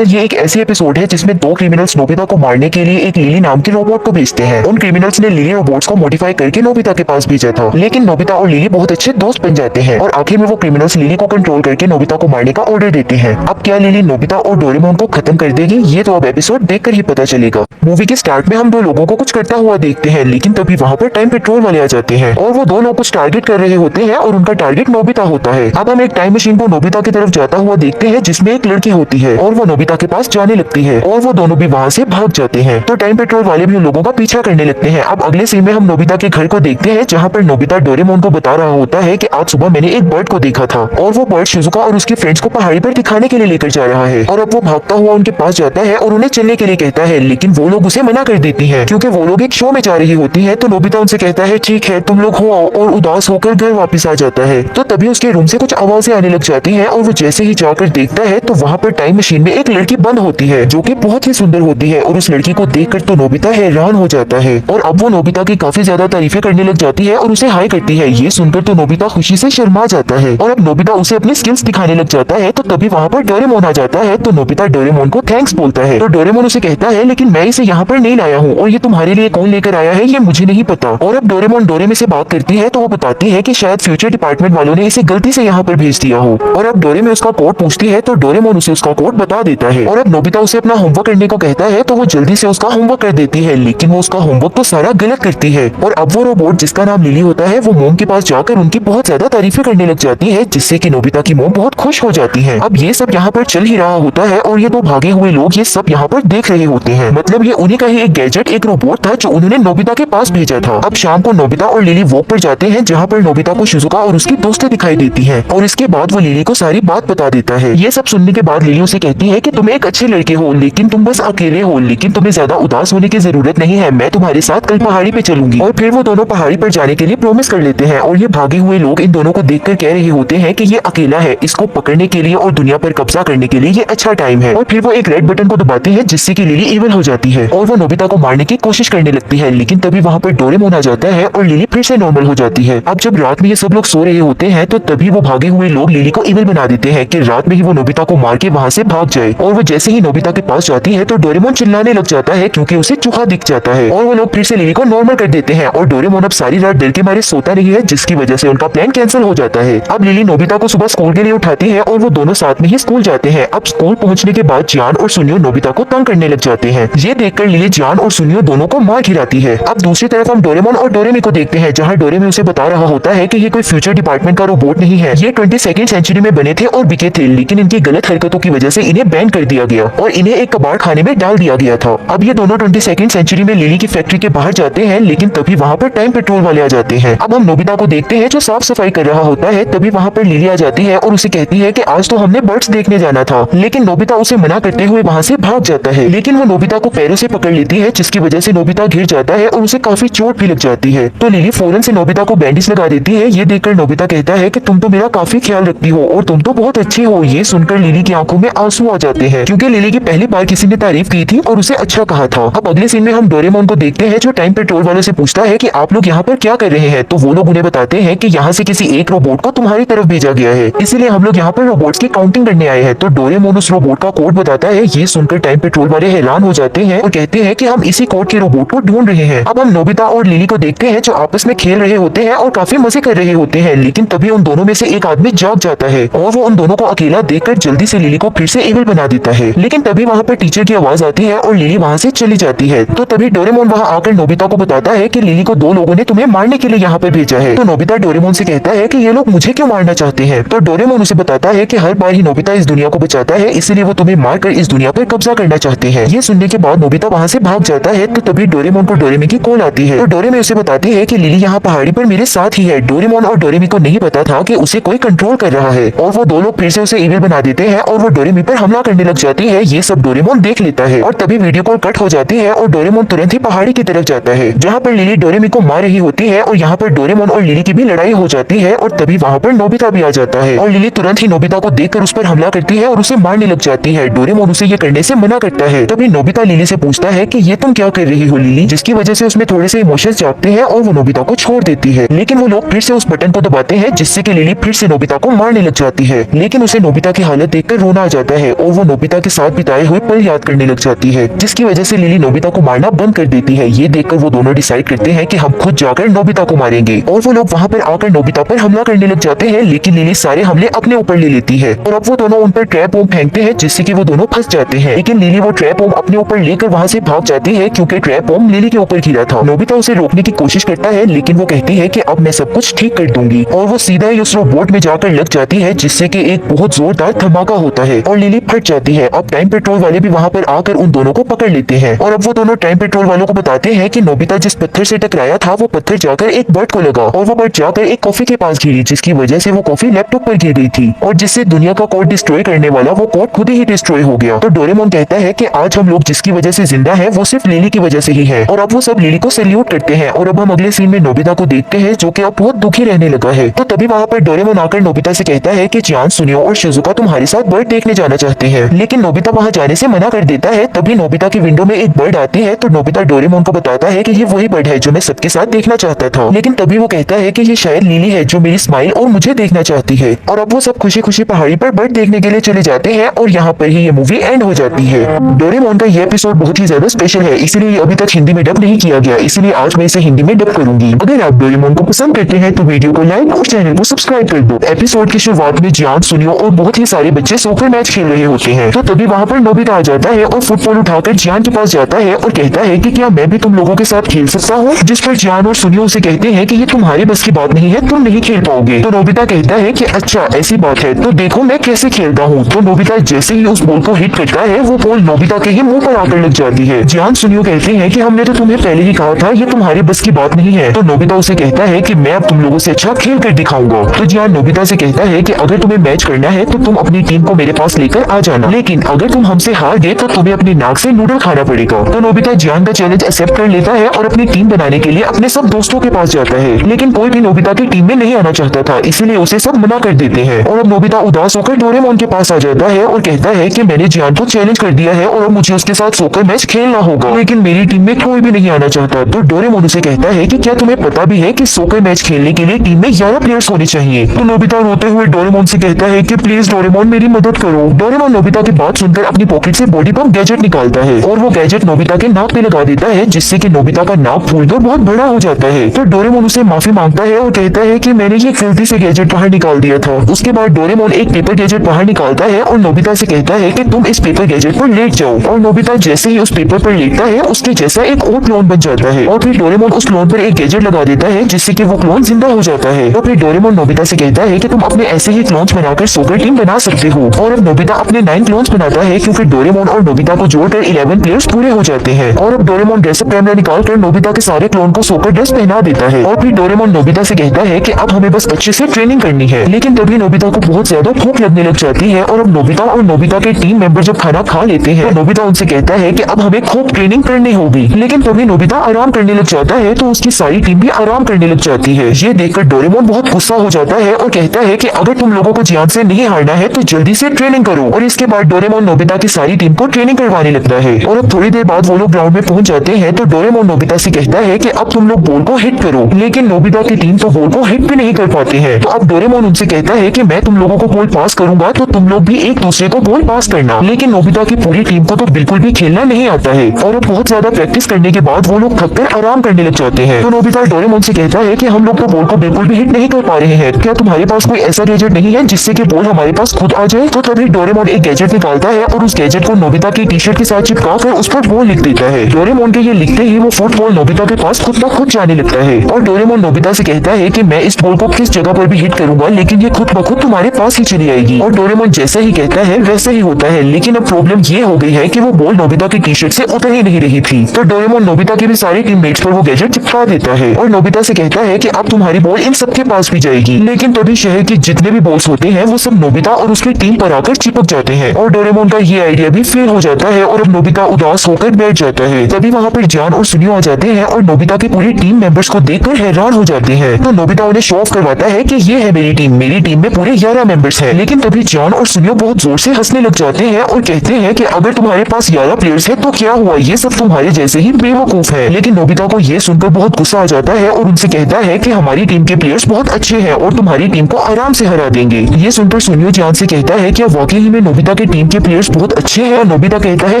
ये एक ऐसी एपिसोड है जिसमें 2 क्रिमिनल्स नोबिता को मारने के लिए एक लिली नाम के रोबोट को भेजते हैं। उन क्रिमिनल्स ने लिली रोबोट्स को मॉडिफाई करके नोबिता के पास भेजा था, लेकिन नोबिता और लिली बहुत अच्छे दोस्त बन जाते हैं और आखिर में वो क्रिमिनल्स लिली को कंट्रोल करके नोबिता को मारने का ऑर्डर देते हैं। अब क्या लिली नोबिता और डोरेमोन को खत्म कर देगी, ये तो अब एपिसोड देखकर ही पता चलेगा। मूवी के स्टार्ट में हम 2 लोगों को कुछ करता हुआ देखते हैं, लेकिन तभी वहाँ पर टाइम पेट्रोल वाले आ जाते हैं और वो 2 लोग कुछ टारगेट कर रहे होते हैं और उनका टारगेट नोबिता होता है। अब हम एक टाइम मशीन को नोबिता की तरफ जाता हुआ देखते हैं जिसमें एक लड़की होती है और वो नोबिता के पास जाने लगती है और वो दोनों भी वहाँ से भाग जाते हैं। तो टाइम पेट्रोल वाले भी उन लोगों का पीछा करने लगते हैं। अब अगले सीन में हम नोबिता के घर को देखते हैं जहाँ पर नोबिता डोरेमोन को बता रहा होता है कि आज सुबह मैंने एक बर्ड को देखा था और वो बर्ड शिजुका और उसके फ्रेंड्स को पहाड़ी पर दिखाने के लिए लेकर जा रहा है। और अब वो भागता हुआ उनके पास जाता है और उन्हें चलने के लिए कहता है, लेकिन वो लोग उसे मना कर देती हैं क्योंकि वो लोग एक शो में जा रही होती है। तो नोबिता उनसे कहता है, ठीक है तुम लोग हो आओ, और उदास होकर घर वापस आ जाता है। तो तभी उसके रूम से कुछ आवाजें आने लग जाती हैं और वो जैसे ही जाकर देखता है तो वहाँ पर टाइम मशीन में एक लड़की बंद होती है जो कि बहुत ही सुंदर होती है और उस लड़की को देखकर तो नोबिता हैरान हो जाता है और अब वो नोबिता की काफी ज्यादा तारीफें करने लग जाती है और उसे हाई करती है। ये सुनकर तो नोबिता खुशी से शर्मा जाता है और अब नोबिता उसे अपनी स्किल्स दिखाने लग जाता है। तो तभी वहाँ पर डोरेमोन आ जाता है तो नोबिता डोरेमोन को थैंक्स बोलता है। तो डोरेमोन उसे कहता है, लेकिन मैं इसे यहाँ पर नहीं लाया हूँ और ये तुम्हारे लिए कौन लेकर आया है ये मुझे नहीं पता। और अब डोरेमोन डोरेमे से बात करती है तो वो बताती है कि शायद फ्यूचर डिपार्टमेंट वालों ने इसे गलती से यहाँ पर भेज दिया हो। और अब डोरेमे उसका कोड पूछती है तो डोरेमोन उसे उसका कोड बता देता है। और अब नोबिता उसे अपना होमवर्क करने को कहता है तो वो जल्दी से उसका होमवर्क कर देती है, लेकिन वो उसका होमवर्क तो सारा गलत करती है। और अब वो रोबोट जिसका नाम लिली होता है वो मोम के पास जाकर उनकी बहुत ज्यादा तारीफें करने लग जाती है, जिससे कि नोबिता की मोम बहुत खुश हो जाती है। अब ये सब यहाँ पर चल ही रहा होता है और ये 2 भागे हुए लोग ये सब यहाँ पर देख रहे होते हैं। मतलब ये उन्हीं का ही एक गैजेट, एक रोबोट था जो उन्होंने नोबिता के पास भेजा था। अब शाम को नोबिता और लिली वॉक पर जाते हैं जहाँ पर नोबिता को शिजुका और उसकी दोस्तें दिखाई देती है और इसके बाद वो लिली को सारी बात बता देता है। ये सब सुनने के बाद लिली उसे कहती है कि तुम एक अच्छे लड़के हो, लेकिन तुम बस अकेले हो, लेकिन तुम्हें ज्यादा उदास होने की जरूरत नहीं है, मैं तुम्हारे साथ कल पहाड़ी पे चलूंगी। और फिर वो दोनों पहाड़ी पर जाने के लिए प्रॉमिस कर लेते हैं और ये भागे हुए लोग इन दोनों को देखकर कह रहे होते हैं कि ये अकेला है, इसको पकड़ने के लिए और दुनिया पर कब्जा करने के लिए ये अच्छा टाइम है। और फिर वो एक रेड बटन को दबाते हैं जिससे कि लिली इविल हो जाती है और वो नोबिता को मारने की कोशिश करने लगती है, लेकिन तभी वहाँ पर डोरेमोन आ जाता है और लिली फिर से नॉर्मल हो जाती है। अब जब रात में ये सब लोग सो रहे होते हैं तो तभी वो भागे हुए लोग लिली को इविल बना देते हैं कि रात में ही वो नोबिता को मार के वहाँ से भाग जाए। और वो जैसे ही नोबिता के पास जाती है तो डोरेमोन चिल्लाने लग जाता है क्योंकि उसे चूहा दिख जाता है और वो लोग फिर से लिली को नॉर्मल कर देते हैं और डोरेमोन अब सारी रात डर के मारे सोता नहीं है, जिसकी वजह से उनका प्लान कैंसिल हो जाता है। अब लिली नोबिता को सुबह स्कूल के लिए उठाती है और वो दोनों साथ में ही स्कूल जाते हैं। अब स्कूल पहुंचने के बाद जियान और सुनियो नोबिता को तंग करने लग जाते हैं। ये देखकर लिली जियान और सुनियो दोनों को मार गिराती है। अब दूसरी तरफ हम डोरेमोन और डोरेमी को देखते हैं, जहाँ डोरेमी उसे बता रहा होता है कि ये कोई फ्यूचर डिपार्टमेंट का रोबोट नहीं है, ये 22वीं सेंचुरी में बने थे और बिके थे, लेकिन इनकी गलत हरकतों की वजह से इन्हें बैन कर दिया गया और इन्हें एक कबाड़ खाने में डाल दिया गया था। अब ये दोनों 22वीं सेंचुरी में लिली की फैक्ट्री के बाहर जाते हैं, लेकिन तभी वहाँ पर टाइम पेट्रोल वाले आ जाते हैं। अब हम नोबिता को देखते हैं जो साफ सफाई कर रहा होता है। तभी वहाँ पर लिली आ जाती है और उसे कहती है कि आज तो हमने बर्ड्स देखने जाना था, लेकिन नोबिता उसे मना करते हुए वहाँ से भाग जाता है। लेकिन वो नोबिता को पैरों से पकड़ लेती है, जिसकी वजह से नोबिता गिर जाता है और उसे काफी चोट भी लग जाती है। तो लिली फौरन से नोबिता को बैंडेज लगा देती है। ये देखकर नोबिता कहता है कि तुम तो मेरा काफी ख्याल रखती हो और तुम तो बहुत अच्छी हो। ये सुनकर लिली की आंखों में आंसू आ जाते हैं क्योंकि लिली की पहली बार किसी ने तारीफ की थी और उसे अच्छा कहा था। अब अगले सीन में हम डोरेमोन को देखते हैं जो टाइम पेट्रोल वालों से पूछता है कि आप लोग यहाँ पर क्या कर रहे हैं। तो वो लोग उन्हें बताते हैं कि यहाँ से किसी एक रोबोट को तुम्हारी तरफ भेजा गया है, इसीलिए हम लोग यहाँ पर रोबोट्स की काउंटिंग करने आए हैं। तो डोरेमोन उस रोबोट का कोड बताता है। ये सुनकर टाइम पेट्रोल वाले हैरान हो जाते हैं और कहते हैं कि हम इसी कोड के रोबोट को ढूंढ रहे हैं। अब हम नोबिता और लिली को देखते हैं जो आपस में खेल रहे होते हैं और काफी मजे कर रहे होते हैं, लेकिन तभी उन दोनों में से एक आदमी जाग जाता है और वो उन दोनों को अकेला देखकर जल्दी से लिली को फिर से इविल बना देता है। लेकिन तभी वहाँ पर टीचर की आवाज आती है और लिली वहाँ से चली जाती है। तो तभी डोरेमोन वहाँ आकर नोबिता को बताता है कि लिली को दो लोगों ने तुम्हें मारने के लिए यहाँ पर भेजा है। तो नोबिता डोरेमोन से कहता है कि ये लोग मुझे क्यों मारना चाहते हैं। तो डोरेमोन उसे बताता है कि हर बार ही नोबिता इस दुनिया को बचाता है, इसलिए वो तुम्हें मारकर इस दुनिया पर कब्जा करना चाहते हैं। ये सुनने के बाद नोबिता वहाँ से भाग जाता है। तो तभी डोरेमोन को डोरेमी की कॉल आती है। तो डोरेमी उसे बताती है कि लिली यहाँ पहाड़ी पर मेरे साथ ही है। डोरेमोन और डोरेमी को नहीं पता था कि उसे कोई कंट्रोल कर रहा है और वो दो लोग फिर से उसे इविल बना देते हैं और वो डोरेमी पर हमला करने लग जाती है। ये सब डोरेमोन देख लेता है और तभी वीडियो कॉल कट हो जाती है और डोरेमोन तुरंत ही पहाड़ी की तरफ जाता है जहाँ पर लिली डोरेमी को मार रही होती है और यहाँ पर डोरेमोन और लिली की भी लड़ाई हो जाती है और तभी वहाँ पर नोबिता भी आ जाता है और लिली तुरंत ही नोबिता को देखकर उस पर हमला करती है और उसे मारने लग जाती है। डोरेमोन उसे ये करने से मना करता है। तभी नोबिता लिली से पूछता है कि ये तुम क्या कर रही हो लिली, जिसकी वजह से उसमें थोड़े से इमोशंस जागते हैं और वो नोबिता को छोड़ देती है। लेकिन वो लोग फिर से उस बटन को दबाते हैं जिससे कि लिली फिर से नोबिता को मारने लग जाती है। लेकिन उसे नोबिता की हालत देखकर रोना आ जाता है और वो नोबिता के साथ बिताए हुए पल याद करने लग जाती है, जिसकी वजह से लिली नोबिता को मारना बंद कर देती है। ये देखकर वो दोनों डिसाइड करते हैं कि हम खुद जाकर नोबिता को मारेंगे और वो लोग वहाँ पर आकर नोबिता पर हमला करने लग जाते हैं। लेकिन लिली सारे हमले अपने ऊपर ले लेती है और अब वो दोनों उन पर ट्रैप बम फेंकते हैं जिससे कि वो दोनों फंस जाते हैं। लेकिन लिली वो ट्रैप बम अपने ऊपर लेकर वहाँ से भाग जाती है क्योंकि ट्रैप बम लिली के ऊपर गिरा था। नोबिता उसे रोकने की कोशिश करता है लेकिन वो कहती है कि अब मैं सब कुछ ठीक कर दूंगी और वो सीधा ही उस रोबोट में जाकर लग जाती है जिससे कि एक बहुत जोरदार धमाका होता है और लिली फट जाती है। अब टाइम पेट्रोल वाले भी वहाँ पर आकर उन दोनों को पकड़ लेते हैं और अब वो दोनों टाइम पेट्रोल वालों को बताते हैं कि नोबिता जिस पत्थर से टकराया था वो पत्थर जाकर एक बर्ड को लगा और वो बर्ड जाकर एक कॉफी के पास गिरी, जिसकी वजह से वो कॉफी लैपटॉप पर गिर गई थी और जिससे दुनिया का कोड डिस्ट्रॉय करने वाला वो कोड खुद ही डिस्ट्रॉय हो गया। तो डोरेमोन कहता है कि आज हम लोग जिसकी वजह से जिंदा है वो सिर्फ लिली की वजह से ही है और अब वो सब लिली को सैल्यूट करते हैं। और अब हम अगले सीन में नोबिता को देखते हैं जो कि अब बहुत दुखी रहने लगा है। तो तभी वहाँ पर डोरेमोन आकर नोबिता से कहता है कि चांद, सुनियो और शिजुका तुम्हारे साथ बर्ड देखने जाना चाहते हैं, लेकिन नोबिता वहाँ जाने से मना कर देता है। तभी नोबिता की विंडो में एक बर्ड आती है तो नोबिता डोरेमोन को बताता है कि ये वही बर्ड है जो मैं सबके साथ देखना चाहता था। लेकिन तभी वो कहता है कि ये शायद लिली है जो मेरी स्माइल और मुझे देखना चाहती है। और अब वो सब खुशी खुशी पहाड़ी पर बर्ड देखने के लिए चले जाते हैं और यहाँ पर ही ये मूवी एंड हो जाती है। डोरेमोन का ये एपिसोड बहुत ही ज्यादा स्पेशल है, इसीलिए ये अभी तक हिंदी में डब नहीं किया गया, इसीलिए आज मैं इसे हिंदी में डब करूंगी। अगर आप डोरेमोन को पसंद करते हैं तो वीडियो को लाइक और चैनल को सब्सक्राइब कर दो। एपिसोड की शुरुआत में जियान, सुनियो और बहुत ही सारे बच्चे सॉकर मैच खेल रहे होते हैं। तो तभी वहाँ पर नोबिता आ जाता है और फुटबॉल उठाकर जियान के पास जाता है और कहता है कि क्या मैं भी तुम लोगों के साथ खेल सकता हूँ। जिस पर जियान और सुनियो उसे कहते हैं कि ये तुम्हारे बस की बात नहीं है, तुम नहीं खेल पाओगे। तो नोबिता कहता है कि अच्छा ऐसी बात है तो देखो मैं कैसे खेलता हूँ। तो नोबिता जैसे ही उस बॉल को हिट करता है वो बॉल नोबिता के ही मुंह पर आकर लग जाती है। जियान सुनियो कहते हैं कि हमने तो तुम्हें पहले ही कहा था ये तुम्हारे बस की बात नहीं है। तो नोबिता उसे कहता है कि मैं अब तुम लोगों से अच्छा खेल कर दिखाऊंगा। तो जियान नोबिता से कहता है कि अगर तुम्हें मैच करना है तो तुम अपनी टीम को मेरे पास लेकर आ जाना, लेकिन अगर तुम हमसे हार गए तो तुम्हें अपनी नाक से नूडल खाना पड़ेगा। तो नोबिता जियान का चैलेंज एक्सेप्ट कर लेता है और अपनी टीम बनाने के लिए अपने सब दोस्तों के पास जाता है, लेकिन कोई भी नोबिता की टीम में नहीं आना चाहता था, इसीलिए उसे सब मना कर देते हैं। और अब नोबिता उदास होकर डोरेमोन के पास आ जाता है और कहता है कि मैंने जियान को चैलेंज कर दिया है और अब मुझे उसके साथ सोकर मैच खेलना होगा, लेकिन मेरी टीम में कोई भी नहीं आना चाहता। तो डोरेमोन उसे कहता है कि क्या तुम्हें पता भी है कि सोकर मैच खेलने के लिए टीम में 11 प्लेयर्स होने चाहिए। तो नोबिता रोते हुए डोरेमोन से कहता है कि प्लीज डोरेमोन मेरी मदद करो। डोरेमोन नोबिता की बात सुनकर अपनी पॉकेट से बॉडी पंप गैजेट निकालता है और वो गैजेट नोबिता के नाक पे लगा देता है, जिससे कि नोबिता का नाक फूलकर बहुत बड़ा हो जाता है। तो डोरेमोन उसे माफी मांगता है और कहता है कि मैंने ये गलती से गैजेट बाहर निकाल दिया था। उसके बाद डोरेमोन एक पेपर गैजेट बाहर निकालता है और नोबिता से कहता है कि तुम इस पेपर गैजेट पर लेट जाओ। और नोबिता जैसे ही उस पेपर पर लेटता है उसके जैसा एक और क्लोन बन जाता है और फिर डोरेमोन उस क्लोन पर एक गैजेट लगा देता है, जिससे कि वो क्लोन जिंदा हो जाता है। तो फिर डोरेमोन नोबिता से कहता है कि तुम अपने ऐसे ही क्लोन्स बनाकर सोकर टीम बना सकते हो। और अब नोबिता अपने 9 क्लोन्स बनाता है, क्योंकि डोरेमोन और नोबिता को जोड़कर 11 प्लेयर्स पूरे हो जाते हैं। और अब डोरेमोन ड्रेसअप कैमरा निकालकर नोबिता के सारे क्लोन को सोकर ड्रेस पहना देता है। और फिर डोरेमोन नोबिता से कहता है कि अब हमें बस अच्छे से ट्रेनिंग करनी है। लेकिन तभी नोबिता को बहुत ज्यादा भूख लगने लग जाती है और अब नोबिता और नोबिता के टीम मेंबर जब खाना खा लेते हैं तो नोबिता उनसे कहता है कि अब हमें खूब ट्रेनिंग करनी होगी। लेकिन तभी नोबिता आराम करने लग जाता है तो उसकी सारी टीम भी आराम करने लग जाती है। ये देखकर डोरेमोन बहुत गुस्सा हो जाता है और कहता है कि अगर तुम लोगों को जान से नहीं हारना है तो जल्दी से ट्रेनिंग करो। और इसके बाद डोरेमोन नोबिता की सारी टीम को ट्रेनिंग करवाने लगता है। और अब थोड़ी देर बाद वो लोग ग्राउंड में पहुंच जाते हैं तो डोरेमोन नोबिता से कहता है कि अब तुम लोग बॉल को हिट करो। लेकिन नोबिता की टीम तो बॉल को हिट भी नहीं कर पाते हैं। तो अब डोरेमोन उनसे कहता है कि मैं तुम लोगों को बॉल पास करूंगा तो तुम लोग भी एक दूसरे को बॉल पास करना। लेकिन नोबिता की पूरी टीम को तो बिल्कुल भी खेलना नहीं आता है और अब बहुत ज्यादा प्रैक्टिस करने के बाद वो लोग थककर आराम करने लग जाते हैं। तो नोबिता डोरेमोन से कहता है कि हम लोग तो बॉल को बिल्कुल भी हिट नहीं कर पा रहे हैं, क्या तुम्हारे पास कोई ऐसा गैजेट नहीं है जिससे कि बॉल हमारे पास खुद आ जाए। तो तभी डोरेमोन एक गैजेट निकालता है और उस गैजेट को नोबिता की टी शर्ट के साथ चिपका कर उस पर बॉल लिख देता है। डोरेमोन के ये लिखते ही वो फुटबॉल नोबिता के पास खुद ब खुद जाने लगता है। और डोरेमोन नोबिता से कहता है कि मैं इस बॉल को किस जगह पर भी हिट करूंगा लेकिन ये खुद ब खुद तुम्हारे पास ही चली आएगी। और डोरेमोन जैसा ही कहता है वैसे ही होता है। लेकिन अब प्रॉब्लम ये हो गई है कि वो बॉल नोबिता की टी शर्ट से उतर ही नहीं रही थी। तो डोरेमोन नोबिता के भी सारे टीममेट्स पर वो गैजेट चिपका देता है और नोबिता से कहता है कि अब तुम्हारी बॉल इन सबके पास भी जाएगी। लेकिन तभी शहर के जितने भी बॉल्स होते हैं वो सब नोबिता और उसकी टीम पर आकर चिपक जाते हैं और डोरेमोन का ये आइडिया भी फेल हो जाता है और अब नोबिता उदास होकर बैठ जाता है। तभी वहाँ पर जान और सुनियो आ जाते हैं और नोबिता की पूरी टीम मेंबर्स को देखकर हैरान हो जाते हैं। तो नोबिता उन्हें शो ऑफ करवाता है कि ये है मेरी टीम में पूरे 11 मेंबर्स हैं। लेकिन तभी जान और सुनियो बहुत जोर से हंसने लग जाते हैं और कहते हैं कि अगर तुम्हारे पास 11 प्लेयर्स है तो क्या हुआ, ये सब तुम्हारे जैसे ही बेवकूफ है। लेकिन नोबिता को ये सुनकर बहुत गुस्सा आ जाता है और उनसे कहता है कि हमारी टीम के प्लेयर्स बहुत अच्छे हैं और तुम्हारी टीम को आराम से हरा देंगे। ये सुनकर सुनियो जान से कहता है कि वाकई ही में नोबिता की टीम के प्लेयर्स बहुत अच्छे हैं। और नोबिता कहता है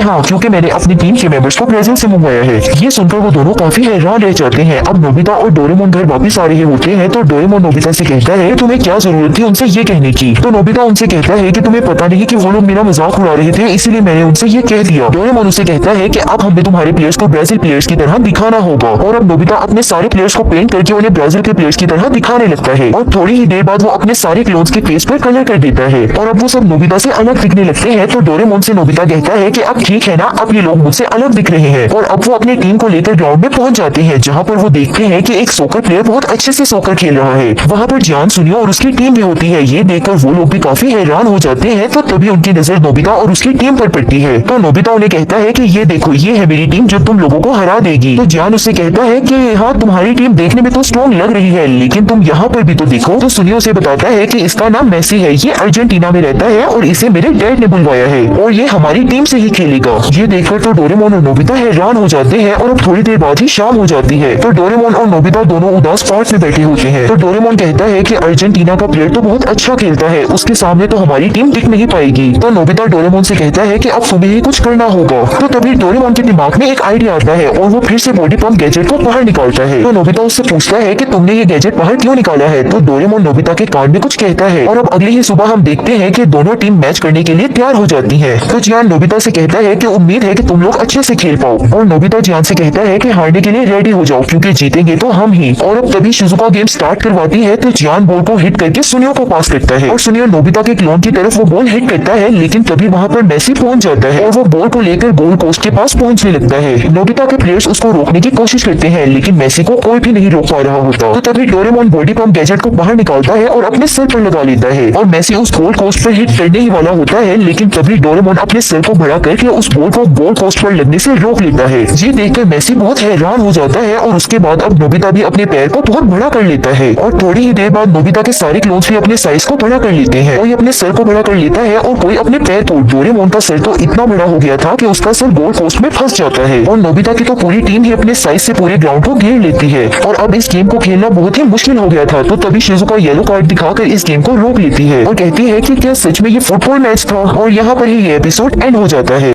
हाँ, क्योंकि मैंने अपनी टीम के मेंबर्स को ब्राजील से मंगवाया है। ये सुनकर वो दोनों काफी हैरान रह जाते हैं। अब नोबिता और डोरेमोन घर वापिस आ रहे होते हैं तो डोरेमोन नोबिता से कहता है तुम्हें क्या जरूरत थी उनसे ये कहने की। तो नोबिता उनसे कहता है कि तुम्हें पता नहीं कि वो लोग मेरा मजाक उड़ा रहे थे, इसीलिए मैंने उनसे ये कह दिया। डोरेमोन उसे कहता है कि अब हमें तुम्हारे प्लेयर्स को ब्राजील प्लेयर्स की तरह दिखाना होगा। और अब नोबिता अपने सारे प्लेयर्स को पेंट करके उन्हें ब्राजील के प्लेयर्स की तरह दिखाने लगता है और थोड़ी ही देर बाद वो अपने सारे क्लोन्स के फेस पर कलर कर देता है और अब वो सब नोबिता से अलग दिखने लगते हैं। तो डोरेमोन से नोबिता कहता है कि अब ठीक है ना, अब ये लोग मुझसे अलग दिख रहे हैं। और अब वो अपनी टीम को लेकर ग्राउंड में पहुंच जाते हैं जहाँ पर वो देखते हैं कि एक सोकर प्लेयर बहुत अच्छे से सोकर खेल रहा है। वहाँ पर जान, सुनियो और उसकी टीम भी होती है। ये देखकर वो लोग भी काफी हैरान हो जाते हैं। तो तभी उनकी नजर नोबिता और उसकी टीम पर पड़ती है। तो नोबिता उन्हें कहता है कि ये देखो, ये है मेरी टीम जो तुम लोगों को हरा देगी। तो जान उससे कहता है कि हाँ, तुम्हारी टीम देखने में तो स्ट्रॉन्ग लग रही है लेकिन तुम यहाँ पर भी तो देखो। तो सुनियो से बताता है कि इसका नाम मेसी है, ये अर्जेंटीना में रहता है और इसे मेरे डैड ने बुलवाया है और ये हमारी टीम से ही खेलेगा। ये देखकर तो डोरेमोन और नोबिता हैरान हो जाते हैं और अब थोड़ी देर बाद ही शाम हो जाती है। तो डोरेमोन और नोबिता दोनों उदास पार्क में बैठे होते हैं। तो डोरेमोन कहता है कि अर्जेंटीना का प्लेयर तो बहुत अच्छा खेलता है, उसके सामने तो हमारी टीम टिक नहीं पाएगी। तो नोबिता डोरेमोन से कहता है कि अब तुम्हें ही कुछ करना होगा। तो तभी डोरेमोन के दिमाग में एक आइडिया आता है और वो फिर से बॉडी पंप गैजेट को बाहर निकालता है। तो नोबिता उससे पूछता है कि तुमने ये गैजेट बाहर क्यों निकाला है। तो डोरेमोन नोबिता के कान में कुछ कहता है और अब अगली ही सुबह हम देखते हैं कि दोनों टीम मैच करने के लिए तैयार हो जाती है। तो जियान नोबिता से कहता है कि उम्मीद है कि तुम लोग अच्छे से खेल पाओ और नोबिता जियान से कहता है कि हारने के लिए रेडी हो जाओ क्योंकि जीतेंगे तो हम ही। और अब तभी शिजुका गेम स्टार्ट करवाती है तो जियान बॉल को हिट करके सुनियो को पास करता है और सुनियो नोबिता के क्लोन की तरफ वो बॉल हिट करता है। लेकिन तभी वहाँ पर मेसी पहुंच जाता है और वो बॉल को लेकर गोल पोस्ट के पास पहुंचने लगता है। नोबिता के प्लेयर्स उसको रोकने की कोशिश करते हैं लेकिन मेसी को कोई भी नहीं रोक पा रहा होता। तो तभी डोरेमोन बॉडी पंप गैजेट को बाहर निकालता है और अपने सर पर लगा लेता है और मेसी उस गोल पोस्ट पर हिट करने ही वाला होता है। लेकिन तभी डोरेमोन अपने सर को बढ़ा करके उस बॉल को गोल पोस्ट पर लगने से रोक लेता है। ये देखकर मेसी बहुत हैरान हो जाता है और उसके बाद अब नोबिता भी अपने पैर को बहुत बड़ा कर लेता है और थोड़ी ही देर बाद नोबिता के सारे क्लोन्स भी अपने साइज को बड़ा कर लेते हैं। कोई अपने सर को बड़ा कर लेता है और कोई अपने पैर को। डोरेमोन का सर तो इतना बड़ा हो गया था कि उसका सर गोल पोस्ट में फंस जाता है और नोबिता की तो पूरी टीम ही अपने साइज से पूरे ग्राउंड को घेर लेती है और अब इस गेम को खेलना बहुत ही मुश्किल हो गया था। तो तभी शिजुका येलो कार्ड दिखाकर इस गेम को रोक लेती है और कहती है कि क्या सच में ये फुटबॉल मैच था, और यहाँ पर ही ये एपिसोड एंड हो जाता है।